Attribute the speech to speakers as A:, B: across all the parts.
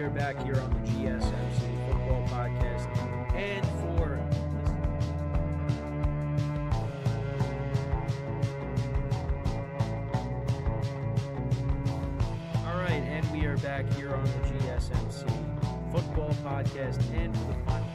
A: are back here on the GSMC Football Podcast. And we are back here on the GSMC Football Podcast. And for the final.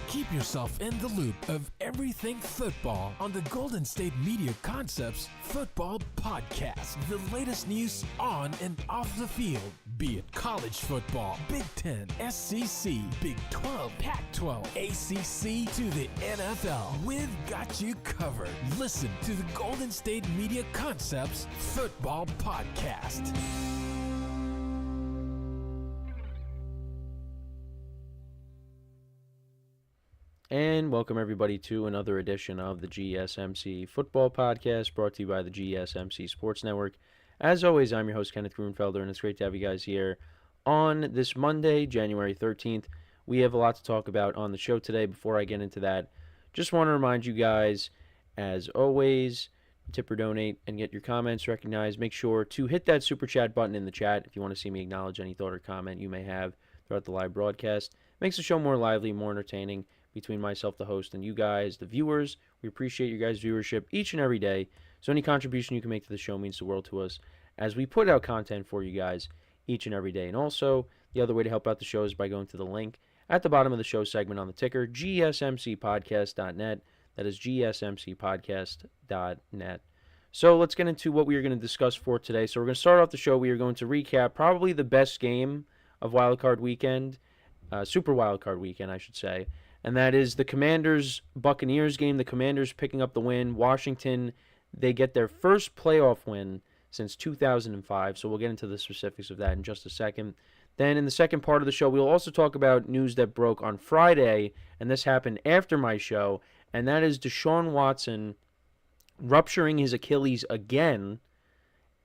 B: Keep yourself in the loop of everything football on the Golden State Media Concepts Football Podcast. The latest news on and off the field, be it college football, Big Ten, SEC, Big 12, Pac-12, ACC to the NFL. We've got you covered. Listen to the Golden State Media Concepts Football Podcast.
A: And welcome everybody to another edition of the GSMC Football Podcast, brought to you by the GSMC Sports Network. As always, I'm your host, Kenneth Grunfelder, and it's great to have you guys here on this Monday, January 13th. We have a lot to talk about on the show today. Before I get into that, just want to remind you guys, as always, tip or donate and get your comments recognized. Make sure to hit that super chat button in the chat if you want to see me acknowledge any thought or comment you may have throughout the live broadcast. Makes the show more lively, more entertaining, between myself, the host, and you guys, the viewers. We appreciate your guys' viewership each and every day. So any contribution you can make to the show means the world to us as we put out content for you guys each and every day. And also, the other way to help out the show is by going to the link at the bottom of the show segment on the ticker, gsmcpodcast.net. That is gsmcpodcast.net. So let's get into what we are going to discuss for today. So we're going to start off the show. We are going to recap probably the best game of Wildcard Weekend, Super Wildcard Weekend, I should say. And that is the Commanders-Buccaneers game. The Commanders picking up the win. Washington, they get their first playoff win since 2005. So we'll get into the specifics of that in just a second. Then in the second part of the show, we'll also talk about news that broke on Friday. And this happened after my show. And that is Deshaun Watson rupturing his Achilles again.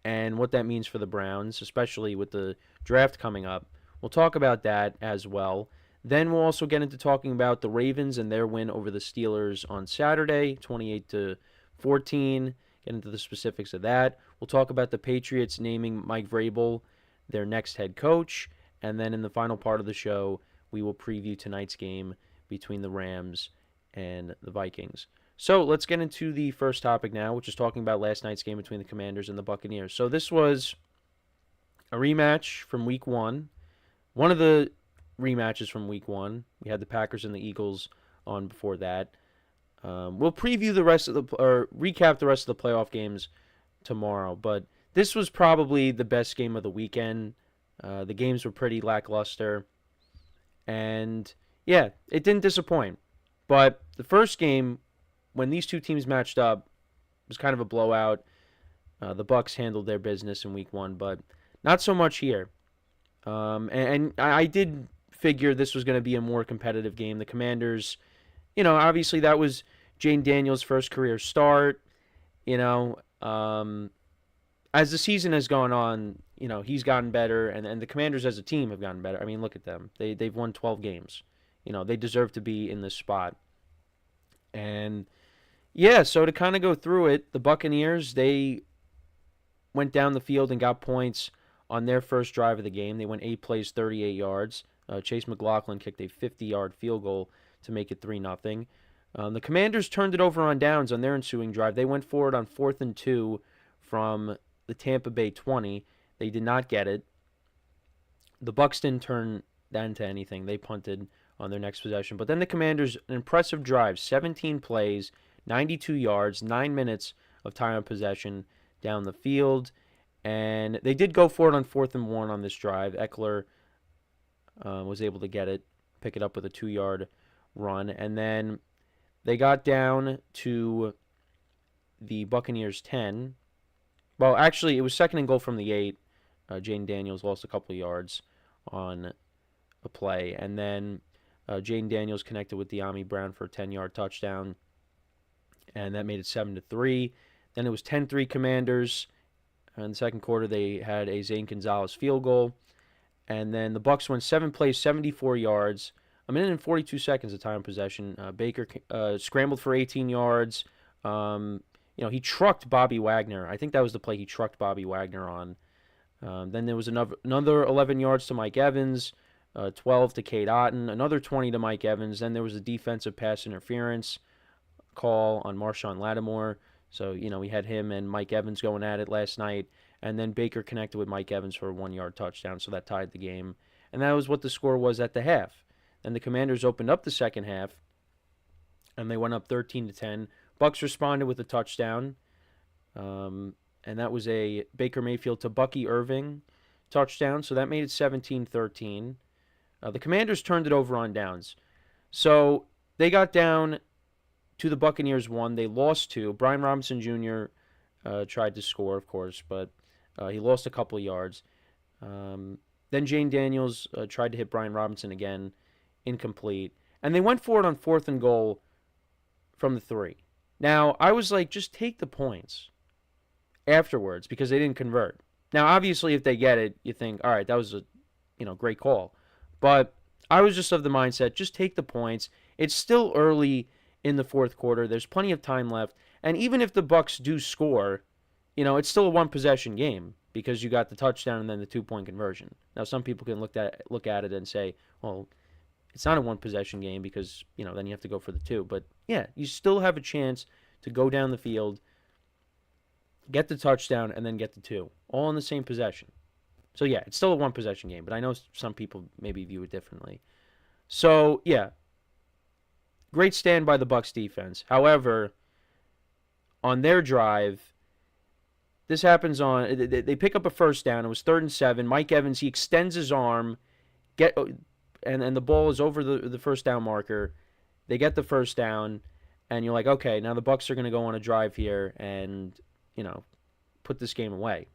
A: And what that means for the Browns, especially with the draft coming up. We'll talk about that as well. Then we'll also get into talking about the Ravens and their win over the Steelers on Saturday, 28-14. Get into the specifics of that. We'll talk about the Patriots naming Mike Vrabel their next head coach. And then in the final part of the show, we will preview tonight's game between the Rams and the Vikings. So let's get into the first topic now, which is talking about last night's game between the Commanders and the Buccaneers. So this was a rematch from Week 1. One of the rematches from Week 1. We had the Packers and the Eagles on before that. We'll preview the rest of recap the rest of the playoff games tomorrow, but this was probably the best game of the weekend. The games were pretty lackluster, and yeah, it didn't disappoint. But the first game, when these two teams matched up, was kind of a blowout. The Bucs handled their business in Week 1, but not so much here. And I did figure this was going to be a more competitive game. The Commanders, obviously that was Jane Daniels' first career start. As the season has gone on, he's gotten better, and the Commanders as a team have gotten better. I mean, look at them. They've won 12 games. They deserve to be in this spot. And, yeah, so to kind of go through it, the Buccaneers, they went down the field and got points on their first drive of the game. They went 8 plays, 38 yards. Chase McLaughlin kicked a 50-yard field goal to make it 3-0. The Commanders turned it over on downs on their ensuing drive. They went forward on 4th and 2 from the Tampa Bay 20. They did not get it. The Bucs didn't turn that into anything. They punted on their next possession. But then the Commanders, an impressive drive, 17 plays, 92 yards, 9 minutes of time of possession down the field. And they did go for it on 4th and 1 on this drive. Eckler was able to pick it up with a 2-yard run. And then they got down to the Buccaneers 10. Well, actually, it was 2nd and goal from the 8. Jane Daniels lost a couple of yards on a play. And then Jane Daniels connected with De'Ami Brown for a 10-yard touchdown. And that made it 7-3. Then it was 10-3 Commanders. In the second quarter, they had a Zane Gonzalez field goal. And then the Bucs went 7 plays, 74 yards. A minute and 42 seconds of time possession. Baker scrambled for 18 yards. he trucked Bobby Wagner. I think that was the play he trucked Bobby Wagner on. Then there was another 11 yards to Mike Evans, 12 to Cade Otton, another 20 to Mike Evans. Then there was a defensive pass interference call on Marshawn Lattimore. So, we had him and Mike Evans going at it last night. And then Baker connected with Mike Evans for a 1-yard touchdown, so that tied the game. And that was what the score was at the half. And the Commanders opened up the second half, and they went up 13-10. Bucs responded with a touchdown, and that was a Baker Mayfield to Bucky Irving touchdown, so that made it 17-13. The Commanders turned it over on downs. So they got down to the Buccaneers 1. They lost 2. Brian Robinson Jr. Tried to score, of course, but he lost a couple of yards. Then Jane Daniels tried to hit Brian Robinson again, incomplete. And they went for it on 4th and goal from the 3. Now, I was like, just take the points afterwards because they didn't convert. Now, obviously, if they get it, you think, all right, that was a great call. But I was just of the mindset, just take the points. It's still early in the fourth quarter. There's plenty of time left. And even if the Bucs do score, it's still a one-possession game because you got the touchdown and then the 2-point conversion. Now, some people can look at it and say, well, it's not a one-possession game because, then you have to go for the 2. But, yeah, you still have a chance to go down the field, get the touchdown, and then get the 2, all in the same possession. So, yeah, it's still a one-possession game, but I know some people maybe view it differently. So, yeah, great stand by the Bucs defense. However, on their drive, this happens on, they pick up a first down. It was 3rd and 7. Mike Evans, he extends his arm, and the ball is over the first down marker. They get the first down, and you're like, okay, now the Bucs are going to go on a drive here and, put this game away.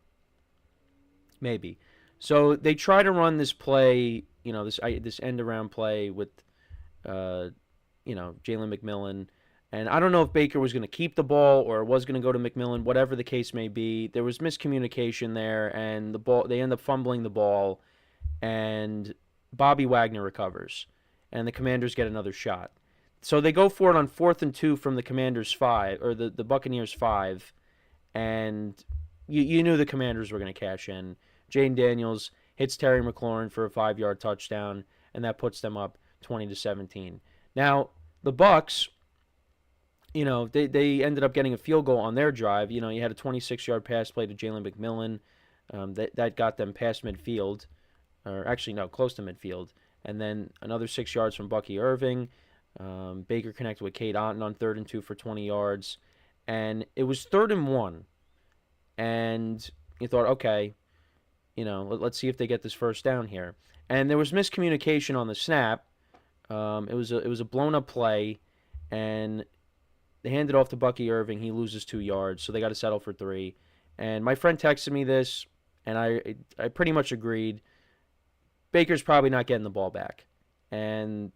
A: Maybe. So they try to run this play, this end-around play with, Jalen McMillan. And I don't know if Baker was going to keep the ball or was going to go to McMillan, whatever the case may be. There was miscommunication there, and they end up fumbling the ball, and Bobby Wagner recovers, and the Commanders get another shot. So they go for it on 4th and 2 from the Commanders 5, or the Buccaneers 5, and you knew the Commanders were going to cash in. Jane Daniels hits Terry McLaurin for a 5-yard touchdown, and that puts them up 20-17. Now, the Bucs, they ended up getting a field goal on their drive. You had a 26-yard pass play to Jalen McMillan. That got them past midfield, or actually, no, close to midfield. And then another 6 yards from Bucky Irving. Baker connected with Cade Otton on 3rd and 2 for 20 yards. And it was 3rd and 1. And you thought, okay, let's see if they get this first down here. And there was miscommunication on the snap. It was a blown-up play, and they hand it off to Bucky Irving. He loses 2 yards, so they got to settle for 3. And my friend texted me this, and I pretty much agreed. Baker's probably not getting the ball back. And,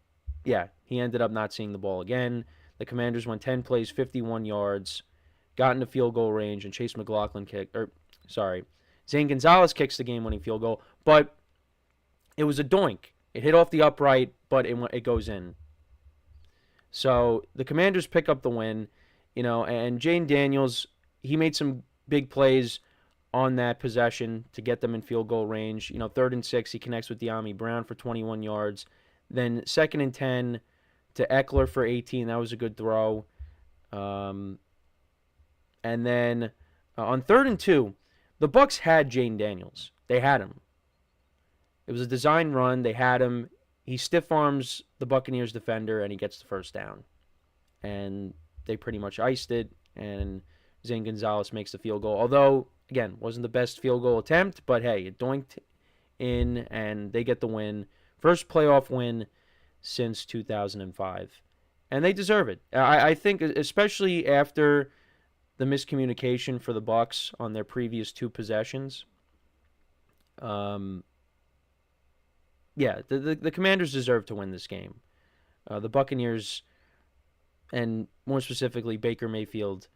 A: yeah, he ended up not seeing the ball again. The Commanders went 10 plays, 51 yards, got into field goal range, and Zane Gonzalez kicks the game-winning field goal. But it was a doink. It hit off the upright, but it goes in. So the Commanders pick up the win, and Jane Daniels, he made some big plays on that possession to get them in field goal range. 3rd and 6, he connects with De'Ami Brown for 21 yards. Then 2nd and 10 to Eckler for 18. That was a good throw. And then on 3rd and 2, the Bucs had Jane Daniels. They had him. It was a design run. They had him. He stiff arms the Buccaneers defender, and he gets the first down. And they pretty much iced it, and Zane Gonzalez makes the field goal. Although, again, wasn't the best field goal attempt, but hey, it doinked in, and they get the win. First playoff win since 2005. And they deserve it. I think, especially after the miscommunication for the Bucs on their previous 2 possessions. The Commanders deserve to win this game. The Buccaneers, and more specifically Baker Mayfield,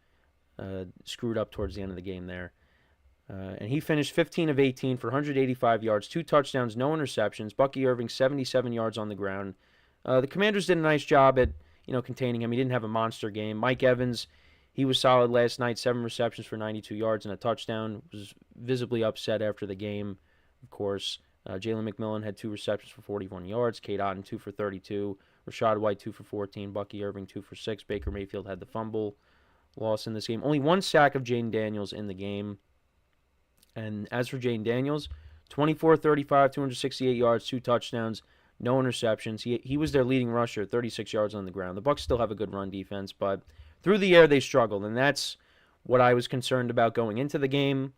A: screwed up towards the end of the game there. And he finished 15 of 18 for 185 yards, 2 touchdowns, no interceptions. Bucky Irving, 77 yards on the ground. The Commanders did a nice job at containing him. He didn't have a monster game. Mike Evans, He was solid last night, 7 receptions for 92 yards and a touchdown. Was visibly upset after the game, of course. Jalen McMillan had 2 receptions for 41 yards. Cade Otton, 2 for 32. Rashad White, 2 for 14. Bucky Irving, 2 for 6. Baker Mayfield had the fumble loss in this game. Only 1 sack of Jaden Daniels in the game. And as for Jaden Daniels, 24-35, 268 yards, 2 touchdowns, no interceptions. He was their leading rusher, 36 yards on the ground. The Bucs still have a good run defense, but through the air they struggled, and that's what I was concerned about going into the game.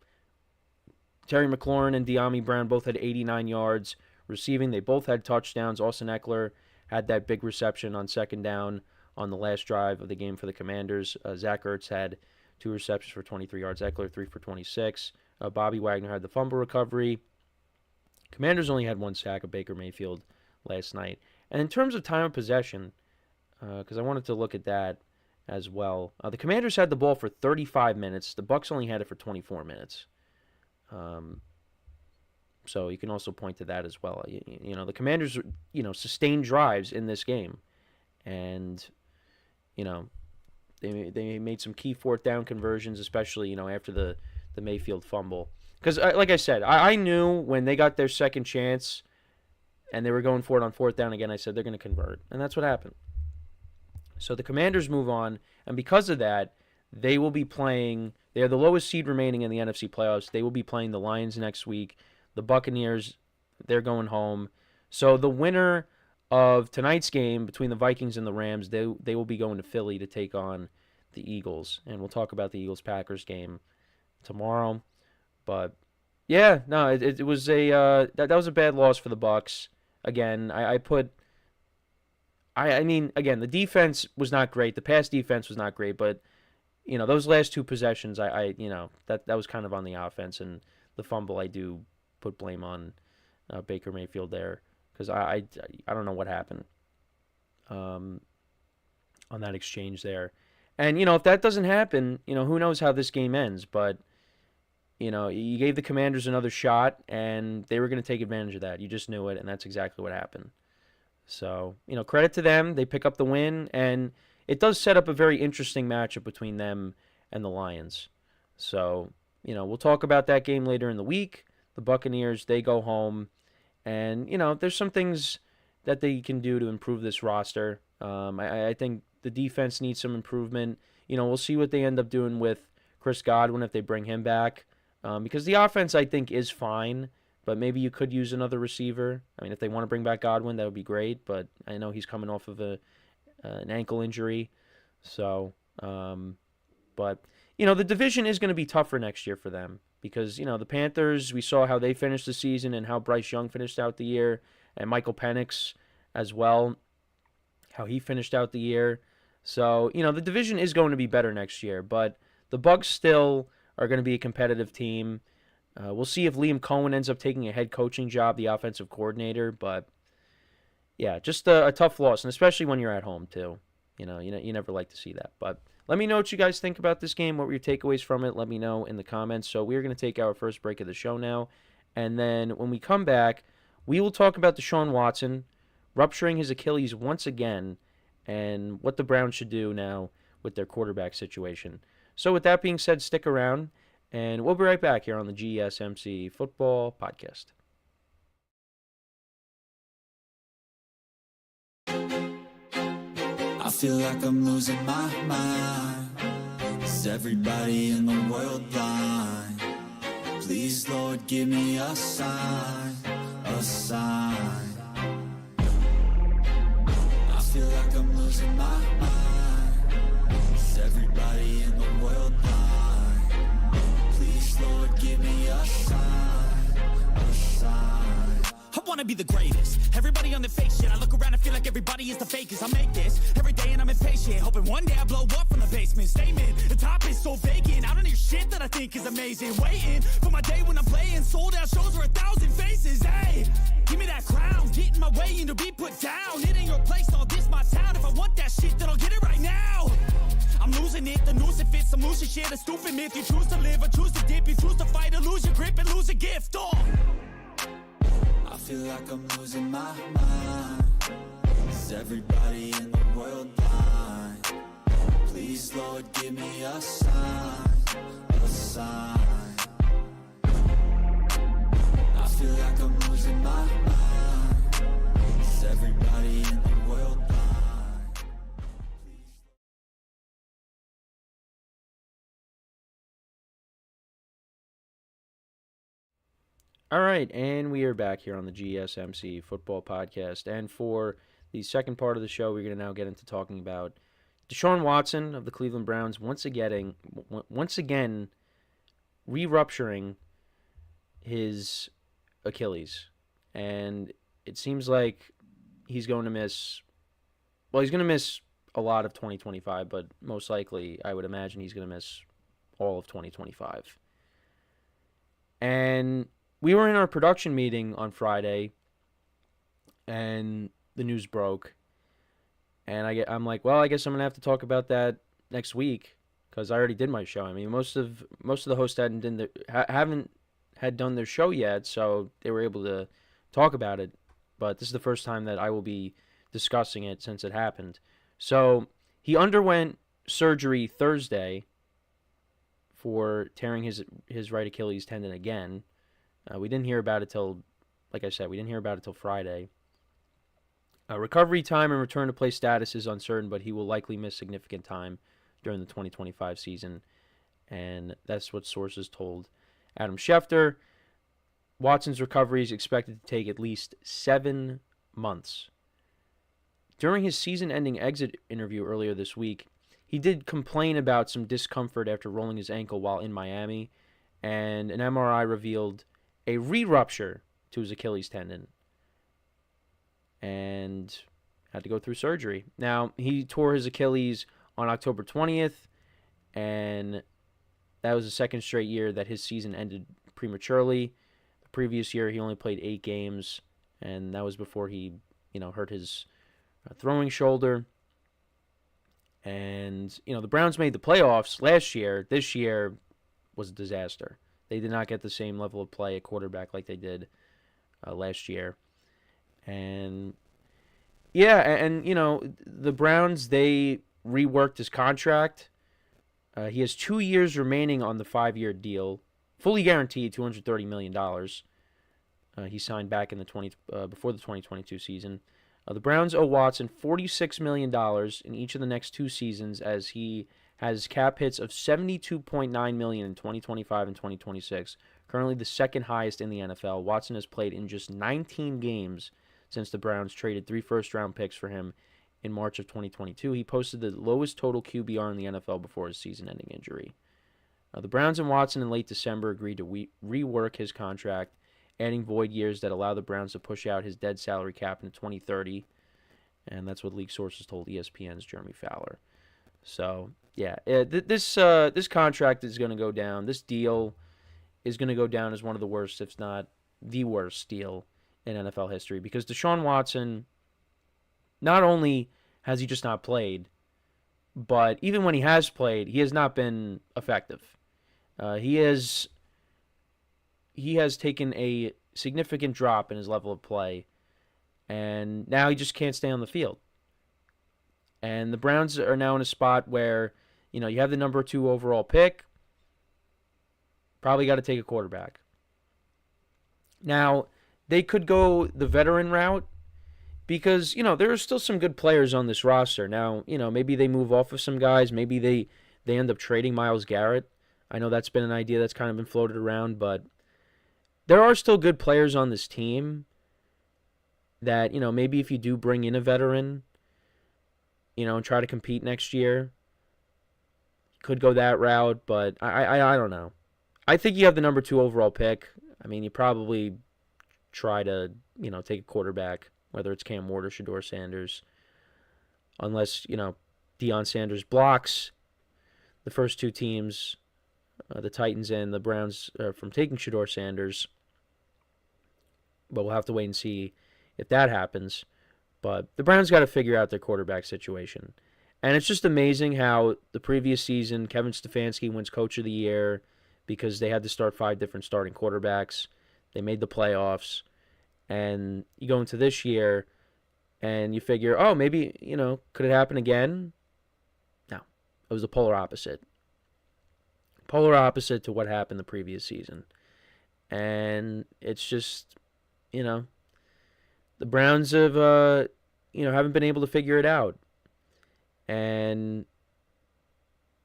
A: Terry McLaurin and De'Ami Brown both had 89 yards receiving. They both had touchdowns. Austin Eckler had that big reception on second down on the last drive of the game for the Commanders. Zach Ertz had 2 receptions for 23 yards. Eckler, 3 for 26. Bobby Wagner had the fumble recovery. Commanders only had 1 sack of Baker Mayfield last night. And in terms of time of possession, because I wanted to look at that as well, the Commanders had the ball for 35 minutes. The Bucs only had it for 24 minutes. So you can also point to that as well. You know, the Commanders, sustained drives in this game. And, they made some key 4th down conversions, especially, after the Mayfield fumble. Because, like I said, I knew when they got their second chance and they were going for it on 4th down again, I said they're going to convert. And that's what happened. So the Commanders move on, and because of that, they will be playing. They are the lowest seed remaining in the NFC playoffs. They will be playing the Lions next week. The Buccaneers, they're going home. So the winner of tonight's game between the Vikings and the Rams, they will be going to Philly to take on the Eagles. And we'll talk about the Eagles-Packers game tomorrow. But yeah, no, it was that was a bad loss for the Bucs. Again, I mean, again, the defense was not great. The pass defense was not great, but those last 2 possessions, that was kind of on the offense, and the fumble I do put blame on Baker Mayfield there, because I don't know what happened on that exchange there. And if that doesn't happen, who knows how this game ends, but you gave the Commanders another shot, and they were going to take advantage of that. You just knew it, and that's exactly what happened. So, credit to them. They pick up the win, and it does set up a very interesting matchup between them and the Lions. So, we'll talk about that game later in the week. The Buccaneers, they go home, and, there's some things that they can do to improve this roster. I think the defense needs some improvement. We'll see what they end up doing with Chris Godwin if they bring him back. Because the offense, I think, is fine, but maybe you could use another receiver. I mean, if they want to bring back Godwin, that would be great, but I know he's coming off of an ankle injury. So, but, the division is going to be tougher next year for them because, the Panthers, we saw how they finished the season and how Bryce Young finished out the year, and Michael Penix as well, how he finished out the year. So, the division is going to be better next year, but the Bucs still are going to be a competitive team. We'll see if Liam Cohen ends up taking a head coaching job, the offensive coordinator. But, yeah, just a tough loss, and especially when you're at home, too. You never like to see that. But let me know what you guys think about this game. What were your takeaways from it? Let me know in the comments. So we're going to take our first break of the show now. And then when we come back, we will talk about Deshaun Watson rupturing his Achilles once again and what the Browns should do now with their quarterback situation. So with that being said, stick around, and we'll be right back here on the GSMC Football Podcast.
C: I feel like I'm losing my mind. Is everybody in the world blind? Please, Lord, give me a sign, a sign. I feel like I'm losing my mind. Is everybody in the world blind? Please, Lord, give me a sign, a sign.
D: I wanna be the greatest. Everybody on the fake shit. I look around and feel like everybody is the fakest. I make this every day and I'm impatient, hoping one day I blow up from the basement. Statement, the top is so vacant. I don't hear shit that I think is amazing. Waiting for my day when I'm playing sold out shows for 1,000 faces. Hey, give me that crown, get in my way and to be put down. It ain't your place, all this my town. If I want that shit, then I'll get it right now. I'm losing it, the noose it fits. I'm losing shit, a stupid myth. You choose to live or choose to dip. You choose to fight or lose your grip and lose a gift.
C: I feel like I'm losing my mind. Is everybody in the world blind? Please, Lord, give me a sign, a sign. I feel like I'm losing my mind. Is everybody in the world blind?
A: All right, and we are back here on the GSMC Football Podcast. And for the second part of the show, we're going to now get into talking about Deshaun Watson of the Cleveland Browns once again re-rupturing his Achilles. And it seems like he's going to miss a lot of 2025, but most likely, I would imagine he's going to miss all of 2025. And we were in our production meeting on Friday, and the news broke. And I'm like, well, I guess I'm going to have to talk about that next week because I already did my show. I mean, most of the hosts haven't had done their show yet, so they were able to talk about it. But this is the first time that I will be discussing it since it happened. So he underwent surgery Thursday for tearing his right Achilles tendon again. We didn't hear about it till Friday. Recovery time and return to play status is uncertain, but he will likely miss significant time during the 2025 season, and that's what sources told Adam Schefter. Watson's recovery is expected to take at least 7 months. During his season-ending exit interview earlier this week, he did complain about some discomfort after rolling his ankle while in Miami, and an MRI revealed a re-rupture to his Achilles tendon and had to go through surgery. Now, he tore his Achilles on October 20th, and that was the second straight year that his season ended prematurely. The previous year, he only played 8 games, and that was before he, hurt his throwing shoulder. And, the Browns made the playoffs last year. This year was a disaster. They did not get the same level of play at quarterback like they did last year. And, the Browns, they reworked his contract. He has 2 years remaining on the 5-year deal, fully guaranteed $230 million. He signed back in before the 2022 season. The Browns owe Watson $46 million in each of the next 2 seasons, as he has cap hits of $72.9 million in 2025 and 2026, currently the second highest in the NFL. Watson has played in just 19 games since the Browns traded 3 first-round picks for him in March of 2022. He posted the lowest total QBR in the NFL before his season-ending injury. The Browns and Watson in late December agreed to rework his contract, adding void years that allow the Browns to push out his dead salary cap into 2030, and that's what league sources told ESPN's Jeremy Fowler. So, yeah, this contract is going to go down. This deal is going to go down as one of the worst, if not the worst deal in NFL history, because Deshaun Watson, not only has he just not played, but even when he has played, he has not been effective. He has taken a significant drop in his level of play, and now he just can't stay on the field. And the Browns are now in a spot where, you have the number 2 overall pick, probably got to take a quarterback. Now, they could go the veteran route because, there are still some good players on this roster. Now, maybe they move off of some guys. Maybe they end up trading Myles Garrett. I know that's been an idea that's kind of been floated around, but there are still good players on this team that, maybe if you do bring in a veteran, and try to compete next year, could go that route, but I don't know. I think you have the number 2 overall pick. I mean, you probably try to, take a quarterback, whether it's Cam Ward or Shedeur Sanders, unless, Deion Sanders blocks the first 2 teams, the Titans and the Browns, from taking Shedeur Sanders. But we'll have to wait and see if that happens. But the Browns got to figure out their quarterback situation. And it's just amazing how the previous season, Kevin Stefanski wins Coach of the Year because they had to start 5 different starting quarterbacks. They made the playoffs. And you go into this year and you figure, maybe, could it happen again? No. It was the polar opposite. Polar opposite to what happened the previous season. And it's just, the Browns have, haven't been able to figure it out. And,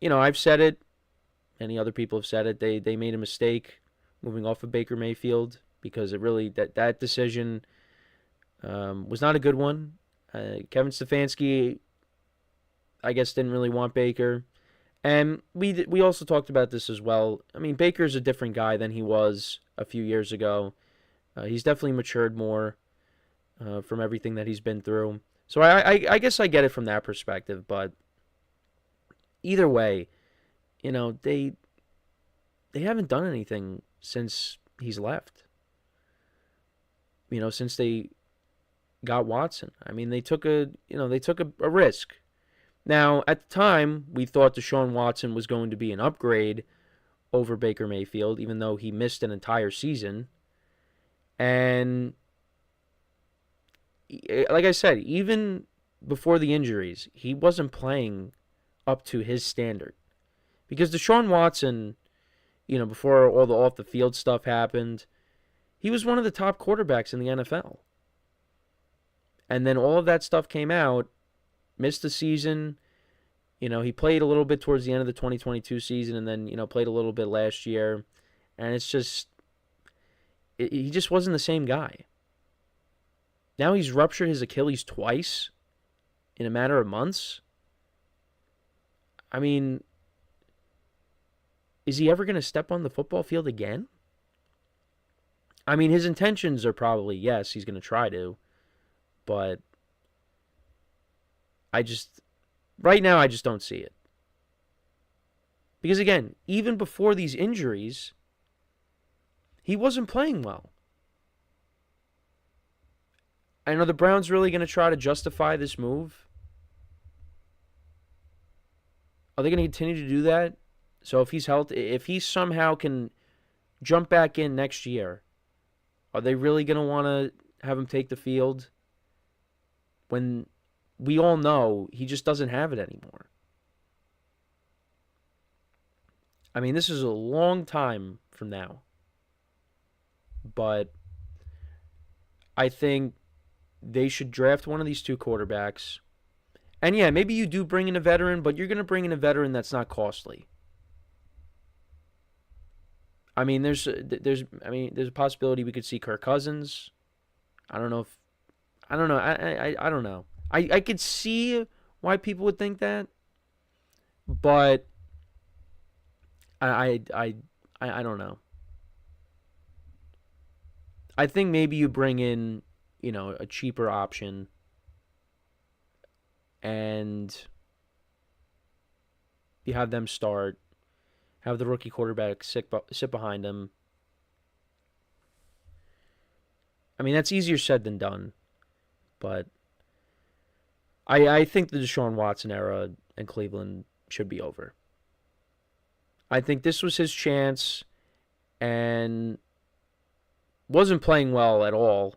A: I've said it. Many other people have said it. They made a mistake moving off of Baker Mayfield because it really, that decision was not a good one. Kevin Stefanski, I guess, didn't really want Baker. And we also talked about this as well. I mean, Baker's a different guy than he was a few years ago. He's definitely matured more from everything that he's been through. So I guess I get it from that perspective. But either way, they haven't done anything since he's left. Since they got Watson. I mean, they took a risk. Now, at the time, we thought Deshaun Watson was going to be an upgrade over Baker Mayfield, even though he missed an entire season. And like I said, even before the injuries, he wasn't playing up to his standard. Because Deshaun Watson, before all the off-the-field stuff happened, he was one of the top quarterbacks in the NFL. And then all of that stuff came out, missed the season. He played a little bit towards the end of the 2022 season and then, played a little bit last year. And it's just, he just wasn't the same guy. Now he's ruptured his Achilles twice in a matter of months. I mean, is he ever going to step on the football field again? I mean, his intentions are probably, yes, he's going to try to. But right now, I just don't see it. Because again, even before these injuries, he wasn't playing well. And are the Browns really going to try to justify this move? Are they going to continue to do that? So if he's healthy, if he somehow can jump back in next year, are they really going to want to have him take the field when we all know he just doesn't have it anymore? I mean, this is a long time from now. But I think they should draft one of these two quarterbacks. And yeah, maybe you do bring in a veteran, but you're going to bring in a veteran that's not costly. I mean, there's a possibility we could see Kirk Cousins. I don't know. I don't know. I could see why people would think that, but I don't know. I think maybe you bring in, a cheaper option and you have them start, have the rookie quarterback sit behind him. I mean, that's easier said than done, but I think the Deshaun Watson era in Cleveland should be over. I think this was his chance and wasn't playing well at all.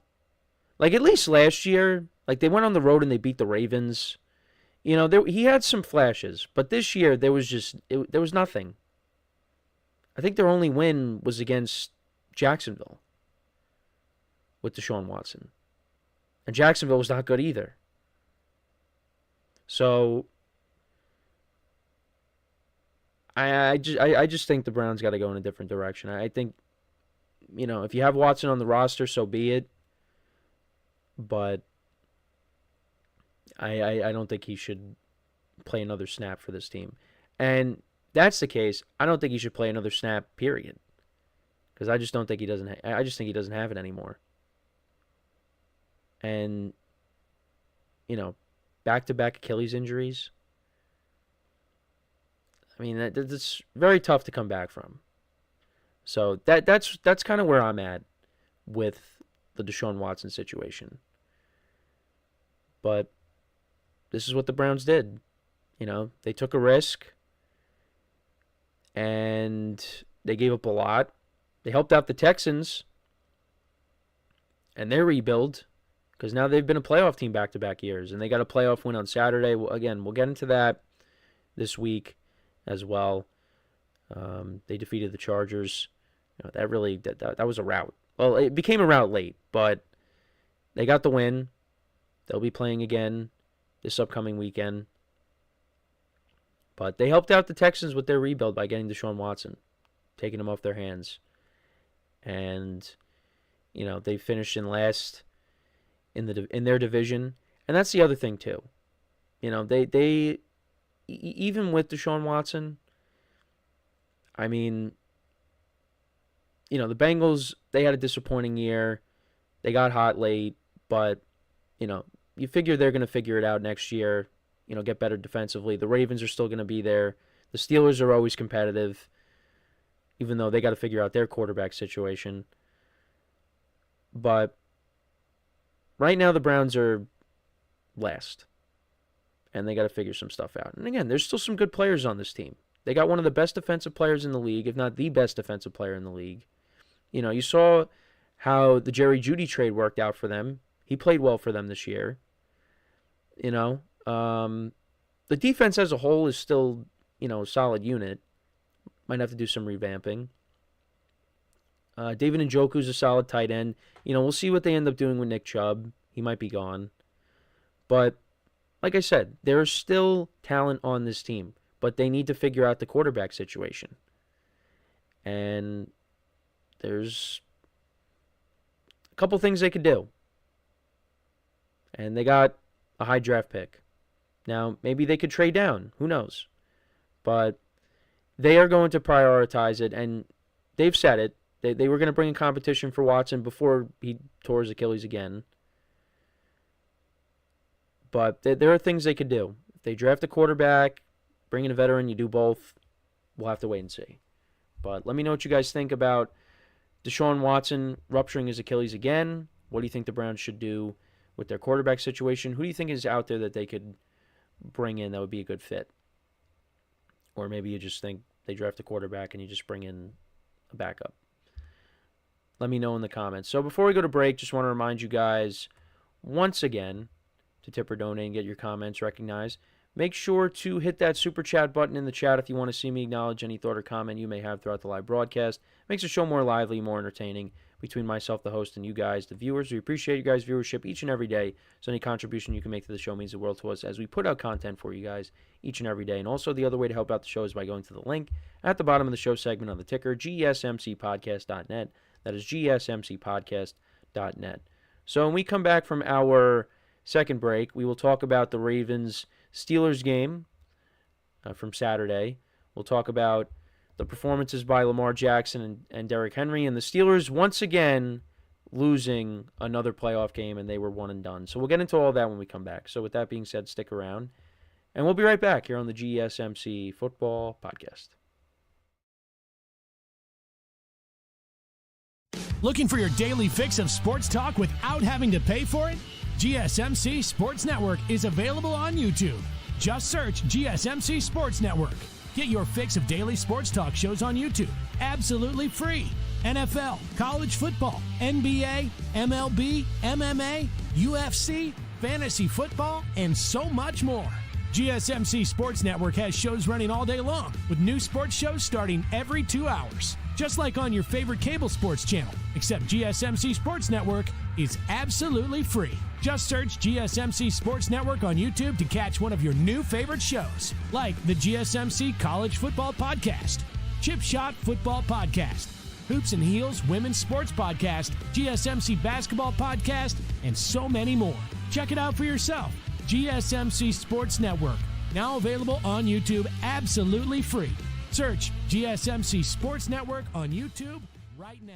A: Like, at least last year, like, they went on the road and they beat the Ravens. He had some flashes, but this year there was nothing. I think their only win was against Jacksonville with Deshaun Watson. And Jacksonville was not good either. So I just think the Browns got to go in a different direction. I think, if you have Watson on the roster, so be it. But I don't think he should play another snap for this team. And that's the case, I don't think he should play another snap, period. Because I just don't think he doesn't. I just think he doesn't have it anymore. And back-to-back Achilles injuries. I mean, that's very tough to come back from. So that's kind of where I'm at with the Deshaun Watson situation. But this is what the Browns did. They took a risk and they gave up a lot. They helped out the Texans and their rebuild because now they've been a playoff team back-to-back years and they got a playoff win on Saturday. Again, we'll get into that this week as well. They defeated the Chargers. That was a rout. Well, it became a rout late, but they got the win. They'll be playing again this upcoming weekend. But they helped out the Texans with their rebuild by getting Deshaun Watson, taking him off their hands. And, they finished in last in their division. And that's the other thing, too. They even with Deshaun Watson, I mean, the Bengals, they had a disappointing year. They got hot late, but, you figure they're going to figure it out next year, get better defensively. The Ravens are still going to be there. The Steelers are always competitive, even though they got to figure out their quarterback situation. But right now the Browns are last, and they got to figure some stuff out. And again, there's still some good players on this team. They got one of the best defensive players in the league, if not the best defensive player in the league. You saw how the Jerry Jeudy trade worked out for them. He played well for them this year. The defense as a whole is still, a solid unit. Might have to do some revamping. David Njoku's a solid tight end. We'll see what they end up doing with Nick Chubb. He might be gone. But, like I said, there's still talent on this team. But they need to figure out the quarterback situation. And there's a couple things they could do. And they got a high draft pick. Now, maybe they could trade down. Who knows? But they are going to prioritize it, and they've said it. They were going to bring in competition for Watson before he tore his Achilles again. But there are things they could do. If they draft a quarterback, bring in a veteran, you do both, we'll have to wait and see. But let me know what you guys think about Deshaun Watson rupturing his Achilles again. What do you think the Browns should do with their quarterback situation? Who do you think is out there that they could bring in that would be a good fit? Or maybe you just think they draft a quarterback and you just bring in a backup. Let me know in the comments. So before we go to break, just want to remind you guys once again to tip or donate and get your comments recognized. Make sure to hit that super chat button in the chat if you want to see me acknowledge any thought or comment you may have throughout the live broadcast. Makes the show more lively, more entertaining between myself, the host, and you guys, the viewers. We appreciate you guys' viewership each and every day. So any contribution you can make to the show means the world to us as we put out content for you guys each and every day. And also the other way to help out the show is by going to the link at the bottom of the show segment on the ticker, GSMCpodcast.net. That is GSMCpodcast.net. So when we come back from our second break, we will talk about the Ravens-Steelers game from Saturday. We'll talk about the performances by Lamar Jackson and Derrick Henry, and the Steelers once again losing another playoff game, and they were one and done. So we'll get into all that when we come back. So with that being said, stick around, and we'll be right back here on the GSMC Football Podcast.
B: Looking for your daily fix of sports talk without having to pay for it? GSMC Sports Network is available on YouTube. Just search GSMC Sports Network. Get your fix of daily sports talk shows on YouTube, absolutely free. NFL, college football, NBA, MLB, MMA, UFC, fantasy football, and so much more. GSMC Sports Network has shows running all day long, with new sports shows starting every 2 hours. Just like on your favorite cable sports channel, except GSMC Sports Network is absolutely free. Just search GSMC Sports Network on YouTube to catch one of your new favorite shows, like the GSMC College Football Podcast, Chip Shot Football Podcast, Hoops and Heels Women's Sports Podcast, GSMC Basketball Podcast, and so many more. Check it out for yourself. GSMC Sports Network, now available on YouTube absolutely free. Search GSMC Sports Network on YouTube right now.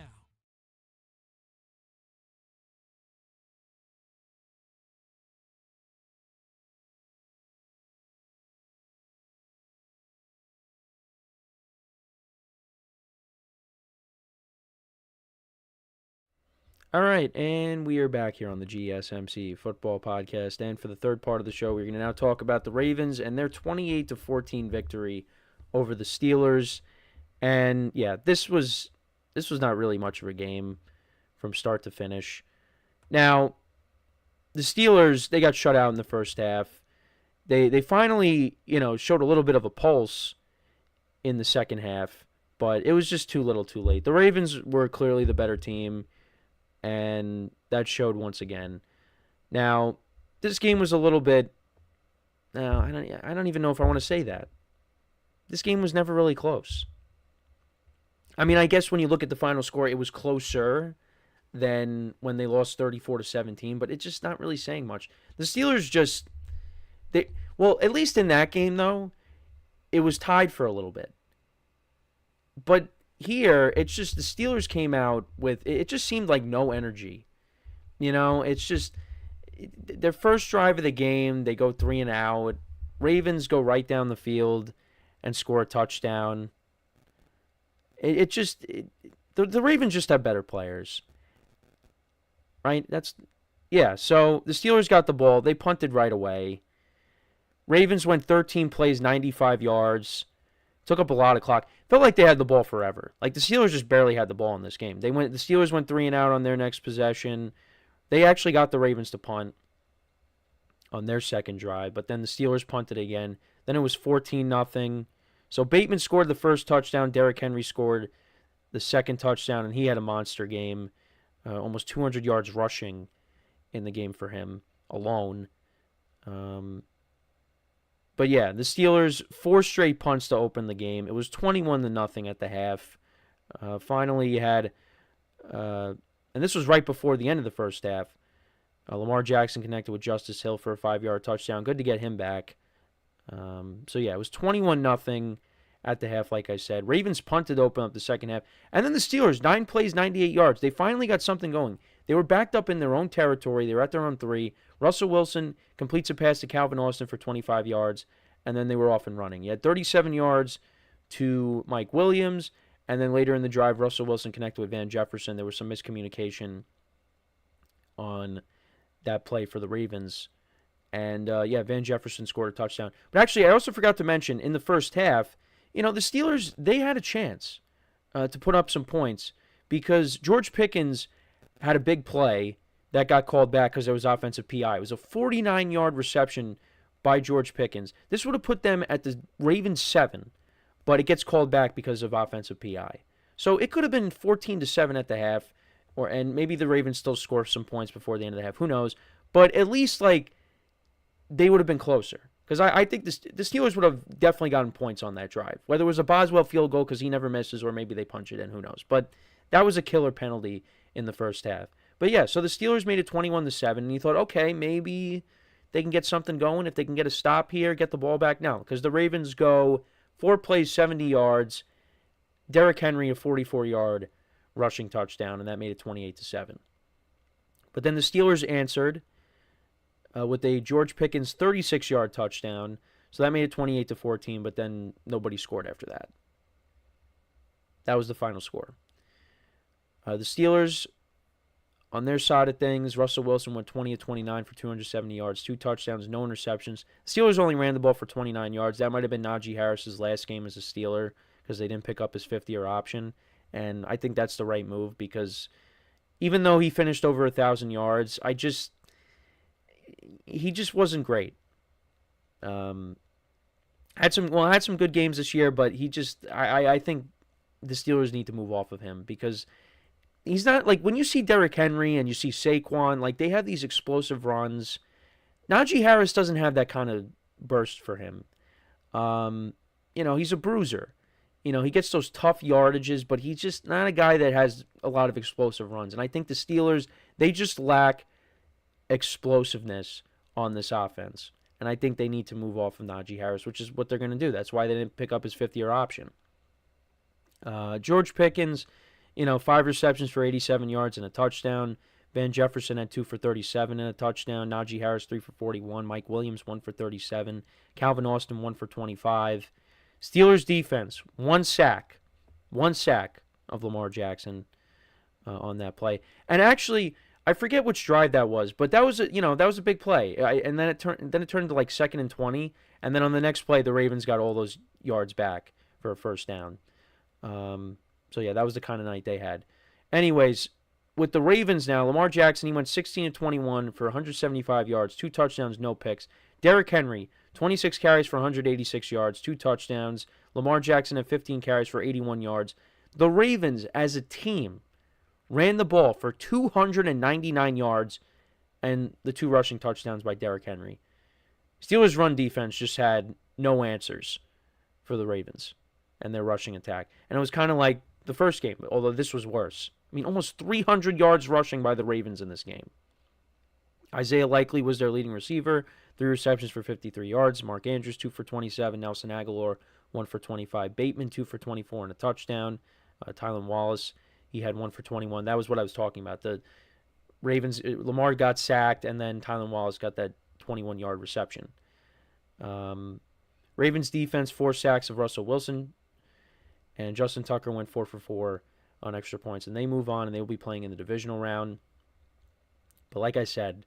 A: All right, and we are back here on the GSMC Football Podcast. And for the third part of the show, we're going to now talk about the Ravens and their 28-14 victory over the Steelers. And yeah, this was not really much of a game from start to finish. Now, the Steelers, they got shut out in the first half. They finally, showed a little bit of a pulse in the second half, but it was just too little too late. The Ravens were clearly the better team, and that showed once again. Now, this game was a little bit... I don't even know if I want to say that. This game was never really close. I mean, I guess when you look at the final score, it was closer than when they lost 34-17, but it's just not really saying much. The Steelers just... at least in that game, though, it was tied for a little bit. But here, it's just the Steelers came out with... It just seemed like no energy. It's just... Their first drive of the game, they go 3 and out. Ravens go right down the field and score a touchdown. The Ravens just have better players. Right? So the Steelers got the ball. They punted right away. Ravens went 13 plays, 95 yards. Took up a lot of clock. Felt like they had the ball forever. Like the Steelers just barely had the ball in this game. The Steelers went 3 and out on their next possession. They actually got the Ravens to punt on their second drive, but then the Steelers punted again. Then it was 14-0. So Bateman scored the first touchdown. Derrick Henry scored the second touchdown, and he had a monster game. Almost 200 yards rushing in the game for him alone. But yeah, the Steelers, 4 straight punts to open the game. It was 21-0 at the half. Finally, you had... and this was right before the end of the first half. Lamar Jackson connected with Justice Hill for a 5-yard touchdown. Good to get him back. It was 21-0 at the half, like I said. Ravens punted to open up the second half. And then the Steelers, 9 plays, 98 yards. They finally got something going. They were backed up in their own territory. They were at their own 3. Russell Wilson completes a pass to Calvin Austin for 25 yards, and then they were off and running. He had 37 yards to Mike Williams, and then later in the drive, Russell Wilson connected with Van Jefferson. There was some miscommunication on that play for the Ravens. And, Van Jefferson scored a touchdown. But actually, I also forgot to mention, in the first half, the Steelers, they had a chance to put up some points because George Pickens had a big play that got called back because there was offensive PI. It was a 49-yard reception by George Pickens. This would have put them at the Ravens 7, but it gets called back because of offensive PI. So it could have been 14-7 at the half, and maybe the Ravens still score some points before the end of the half. Who knows? But at least, they would have been closer. Because I think the Steelers would have definitely gotten points on that drive. Whether it was a Boswell field goal because he never misses or maybe they punch it in, who knows. But that was a killer penalty in the first half. But yeah, so the Steelers made it 21-7, and you thought, okay, maybe they can get something going. If they can get a stop here, get the ball back. No, because the Ravens go 4 plays, 70 yards. Derrick Henry, a 44-yard rushing touchdown, and that made it 28-7. But then the Steelers answered with a George Pickens 36-yard touchdown. So that made it 28-14, but then nobody scored after that. That was the final score. The Steelers, on their side of things, Russell Wilson went 20-29 for 270 yards, 2 touchdowns, no interceptions. Steelers only ran the ball for 29 yards. That might have been Najee Harris's last game as a Steeler because they didn't pick up his 50-year option. And I think that's the right move because even though he finished over 1,000 yards, he just wasn't great. Had some good games this year, but I think the Steelers need to move off of him because he's not when you see Derrick Henry and you see Saquon, they have these explosive runs. Najee Harris doesn't have that kind of burst for him. He's a bruiser. He gets those tough yardages, but he's just not a guy that has a lot of explosive runs. And I think the Steelers, they just lack explosive-ness on this offense. And I think they need to move off of Najee Harris, which is what they're going to do. That's why they didn't pick up his 50-year option. George Pickens, 5 receptions for 87 yards and a touchdown. Van Jefferson had 2 for 37 and a touchdown. Najee Harris, 3 for 41. Mike Williams, 1 for 37. Calvin Austin, 1 for 25. Steelers defense, 1 sack. 1 sack of Lamar Jackson on that play. And actually, I forget which drive that was, but that was a big play. And then it turned into 2nd and 20, and then on the next play the Ravens got all those yards back for a first down. That was the kind of night they had. Anyways, with the Ravens now, Lamar Jackson, he went 16-21 for 175 yards, 2 touchdowns, no picks. Derrick Henry, 26 carries for 186 yards, 2 touchdowns. Lamar Jackson had 15 carries for 81 yards. The Ravens, as a team, ran the ball for 299 yards and the 2 rushing touchdowns by Derrick Henry. Steelers' run defense just had no answers for the Ravens and their rushing attack. And it was kind of like the first game, although this was worse. I mean, almost 300 yards rushing by the Ravens in this game. Isaiah Likely was their leading receiver, 3 receptions for 53 yards. Mark Andrews, 2 for 27. Nelson Aguilar, 1 for 25. Bateman, 2 for 24 and a touchdown. Tylan Wallace, he had 1 for 21. That was what I was talking about. The Ravens, Lamar got sacked, and then Tylan Wallace got that 21-yard reception. Ravens defense, 4 sacks of Russell Wilson, and Justin Tucker went 4 for 4 on extra points. And they move on, and they will be playing in the divisional round. But like I said,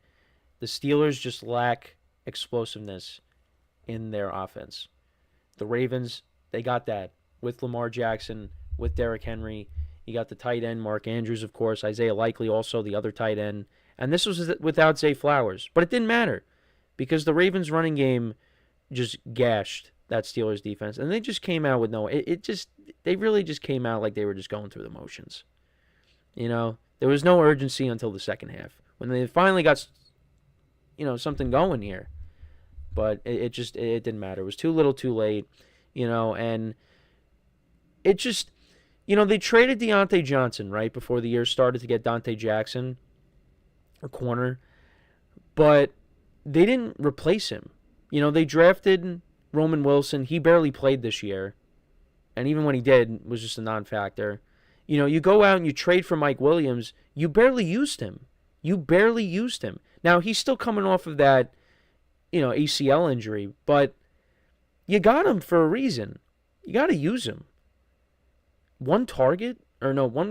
A: the Steelers just lack explosiveness in their offense. The Ravens, they got that with Lamar Jackson, with Derrick Henry. You got the tight end, Mark Andrews, of course. Isaiah Likely, also the other tight end. And this was without Zay Flowers. But it didn't matter because the Ravens' running game just gashed that Steelers defense. And they just came out with they really just came out like they were just going through the motions. You know, there was no urgency until the second half when they finally got, something going here. But it didn't matter. It was too little too late, and it just, they traded Deontay Johnson right before the year started to get Dante Jackson, a corner, but they didn't replace him. They drafted Roman Wilson. He barely played this year, and even when he did, was just a non-factor. You go out and you trade for Mike Williams. You barely used him. Now, he's still coming off of that, ACL injury, but you got him for a reason. You got to use him. One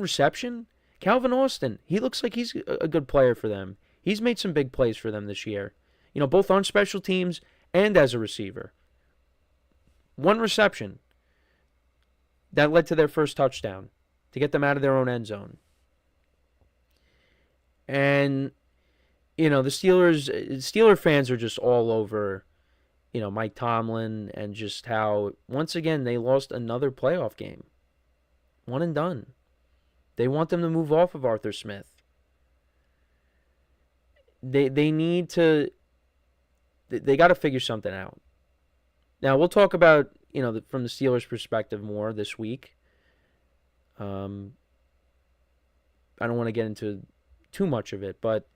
A: reception. Calvin Austin, he looks like he's a good player for them. He's made some big plays for them this year, both on special teams and as a receiver. One reception that led to their first touchdown to get them out of their own end zone. And, the Steeler fans are just all over, Mike Tomlin and just how, once again, they lost another playoff game. One and done. They want them to move off of Arthur Smith. They got to figure something out. Now, we'll talk about, from the Steelers' perspective more this week. I don't want to get into too much of it, but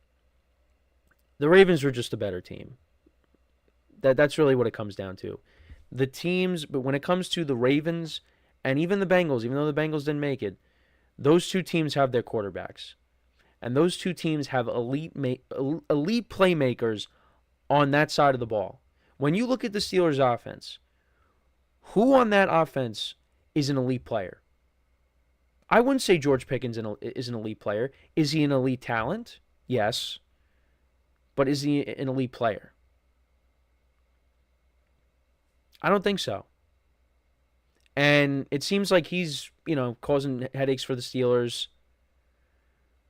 A: the Ravens were just a better team. That's really what it comes down to. The teams, but when it comes to the Ravens and even the Bengals, even though the Bengals didn't make it, those two teams have their quarterbacks. And those two teams have elite playmakers on that side of the ball. When you look at the Steelers' offense, who on that offense is an elite player? I wouldn't say George Pickens is an elite player. Is he an elite talent? Yes. But is he an elite player? I don't think so. And it seems like he's, causing headaches for the Steelers,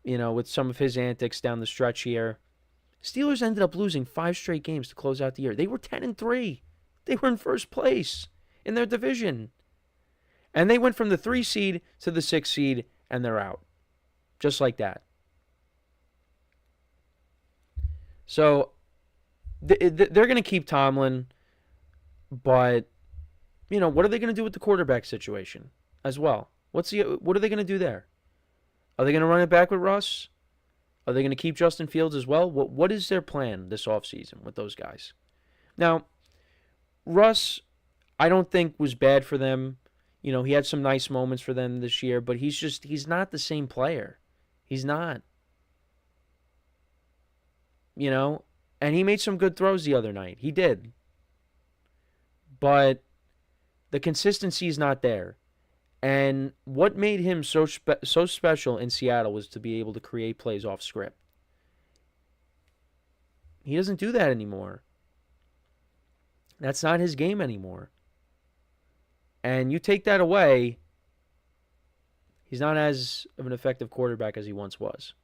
A: with some of his antics down the stretch here. Steelers ended up losing 5 straight games to close out the year. They were 10-3. They were in first place in their division. And they went from the 3 seed to the 6 seed, and they're out. Just like that. So, they're going to keep Tomlin, but, what are they going to do with the quarterback situation as well? What are they going to do there? Are they going to run it back with Russ? Are they going to keep Justin Fields as well? What is their plan this offseason with those guys? Now, Russ, I don't think was bad for them. He had some nice moments for them this year, but he's not the same player. He's not. And he made some good throws the other night. He did. But the consistency is not there. And what made him so special in Seattle was to be able to create plays off script. He doesn't do that anymore. That's not his game anymore. And you take that away, he's not as of an effective quarterback as he once was.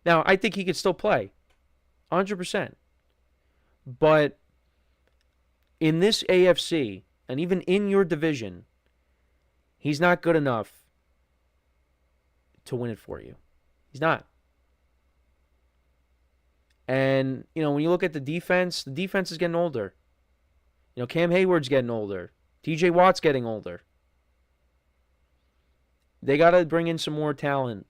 A: Now, I think he could still play, 100%. But in this AFC, and even in your division, he's not good enough to win it for you. He's not. And, when you look at the defense is getting older. Cam Hayward's getting older. TJ Watt's getting older. They got to bring in some more talent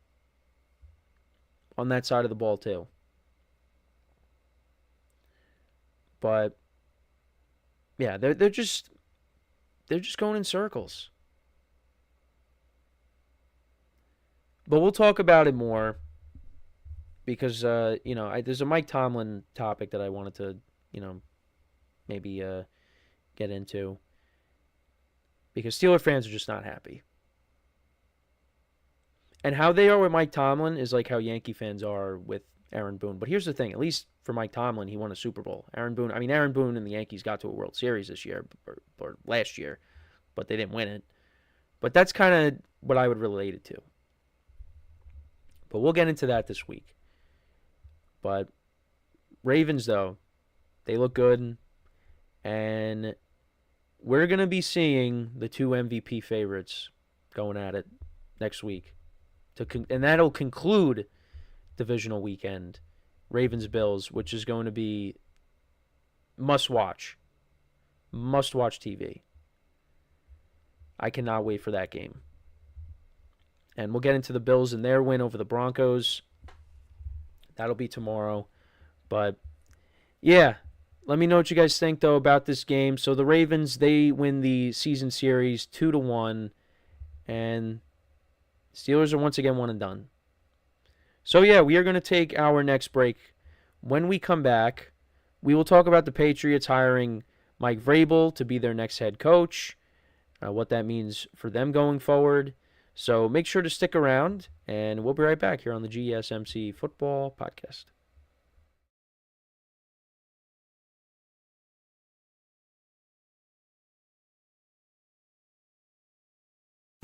A: on that side of the ball, too. But, yeah, they're just going in circles. But we'll talk about it more because, there's a Mike Tomlin topic that I wanted to, maybe get into. Because Steeler fans are just not happy. And how they are with Mike Tomlin is like how Yankee fans are with Aaron Boone. But here's the thing, at least for Mike Tomlin, he won a Super Bowl. Aaron Boone and the Yankees got to a World Series this year, or last year, but they didn't win it. But that's kind of what I would relate it to. But we'll get into that this week. But Ravens, though, they look good. And we're going to be seeing the two MVP favorites going at it next week. And that'll conclude divisional weekend. Ravens-Bills, which is going to be must-watch. Must-watch TV. I cannot wait for that game. And we'll get into the Bills and their win over the Broncos. That'll be tomorrow. But, yeah, let me know what you guys think, though, about this game. So the Ravens, they win the season series 2-1. And Steelers are once again one and done. So, yeah, we are going to take our next break. When we come back, we will talk about the Patriots hiring Mike Vrabel to be their next head coach, what that means for them going forward. So make sure to stick around, and we'll be right back here on the GSMC Football Podcast.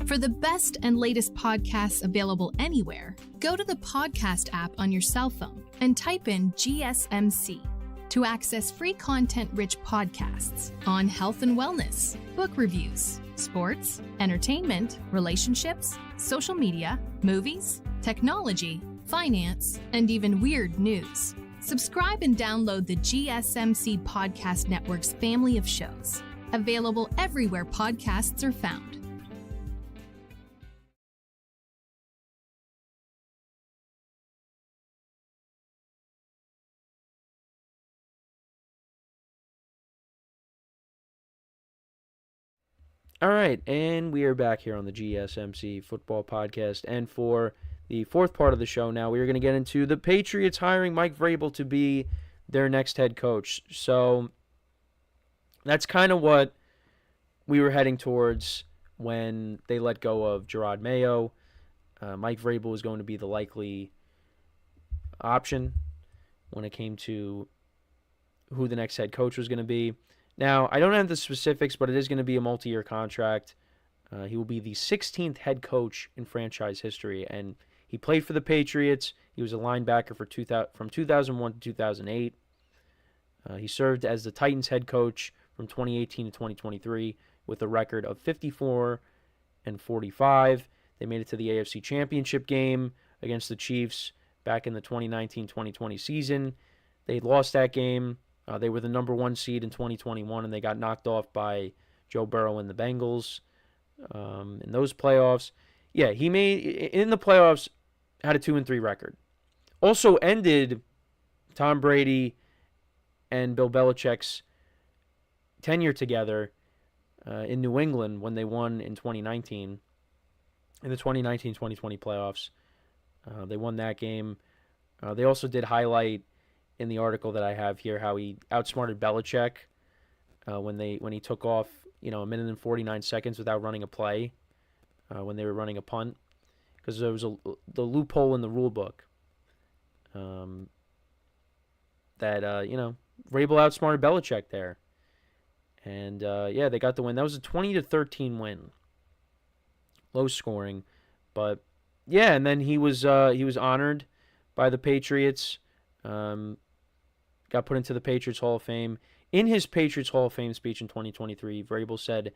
E: For the best and latest podcasts available anywhere, go to the podcast app on your cell phone and type in GSMC to access free content-rich podcasts on health and wellness, book reviews, sports, entertainment, relationships, social media, movies, technology, finance, and even weird news. Subscribe and download the GSMC Podcast Network's family of shows, available everywhere podcasts are found.
A: All right, and we are back here on the GSMC Football Podcast. And for the fourth part of the show now, we are going to get into the Patriots hiring Mike Vrabel to be their next head coach. So that's kind of what we were heading towards when they let go of Gerard Mayo. Mike Vrabel was going to be the likely option when it came to who the next head coach was going to be. Now, I don't have the specifics, but it is going to be a multi-year contract. He will be the 16th head coach in franchise history, and he played for the Patriots. He was a linebacker from 2001 to 2008. He served as the Titans head coach from 2018 to 2023 with a record of 54-45. They made it to the AFC Championship game against the Chiefs back in the 2019-2020 season. They lost that game. They were the number one seed in 2021, and they got knocked off by Joe Burrow and the Bengals in those playoffs. Yeah, he made in the playoffs, had a 2-3 record. Also ended Tom Brady and Bill Belichick's tenure together in New England when they won in 2019, in the 2019-2020 playoffs. They won that game. They also did highlight in the article that I have here how he outsmarted Belichick when he took off, a minute and 49 seconds without running a play when they were running a punt, because there was the loophole in the rule book that Vrabel outsmarted Belichick there, and they got the win. That was a 20-13 win, low scoring, but yeah, and then he was honored by the Patriots. Got got put into the Patriots Hall of Fame. In his Patriots Hall of Fame speech in 2023, Vrabel said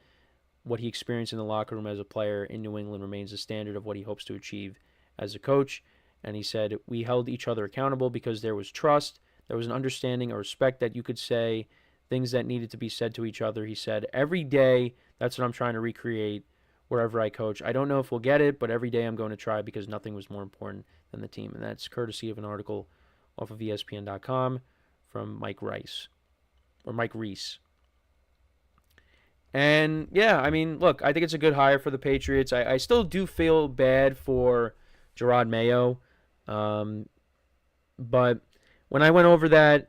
A: what he experienced in the locker room as a player in New England remains the standard of what he hopes to achieve as a coach. And he said, we held each other accountable because there was trust, there was an understanding, a respect that you could say things that needed to be said to each other. He said, every day, that's what I'm trying to recreate wherever I coach. I don't know if we'll get it, but every day I'm going to try because nothing was more important than the team. And that's courtesy of an article off of ESPN.com from Mike Reese. And, yeah, I mean, look, I think it's a good hire for the Patriots. I still do feel bad for Gerard Mayo. But when I went over that,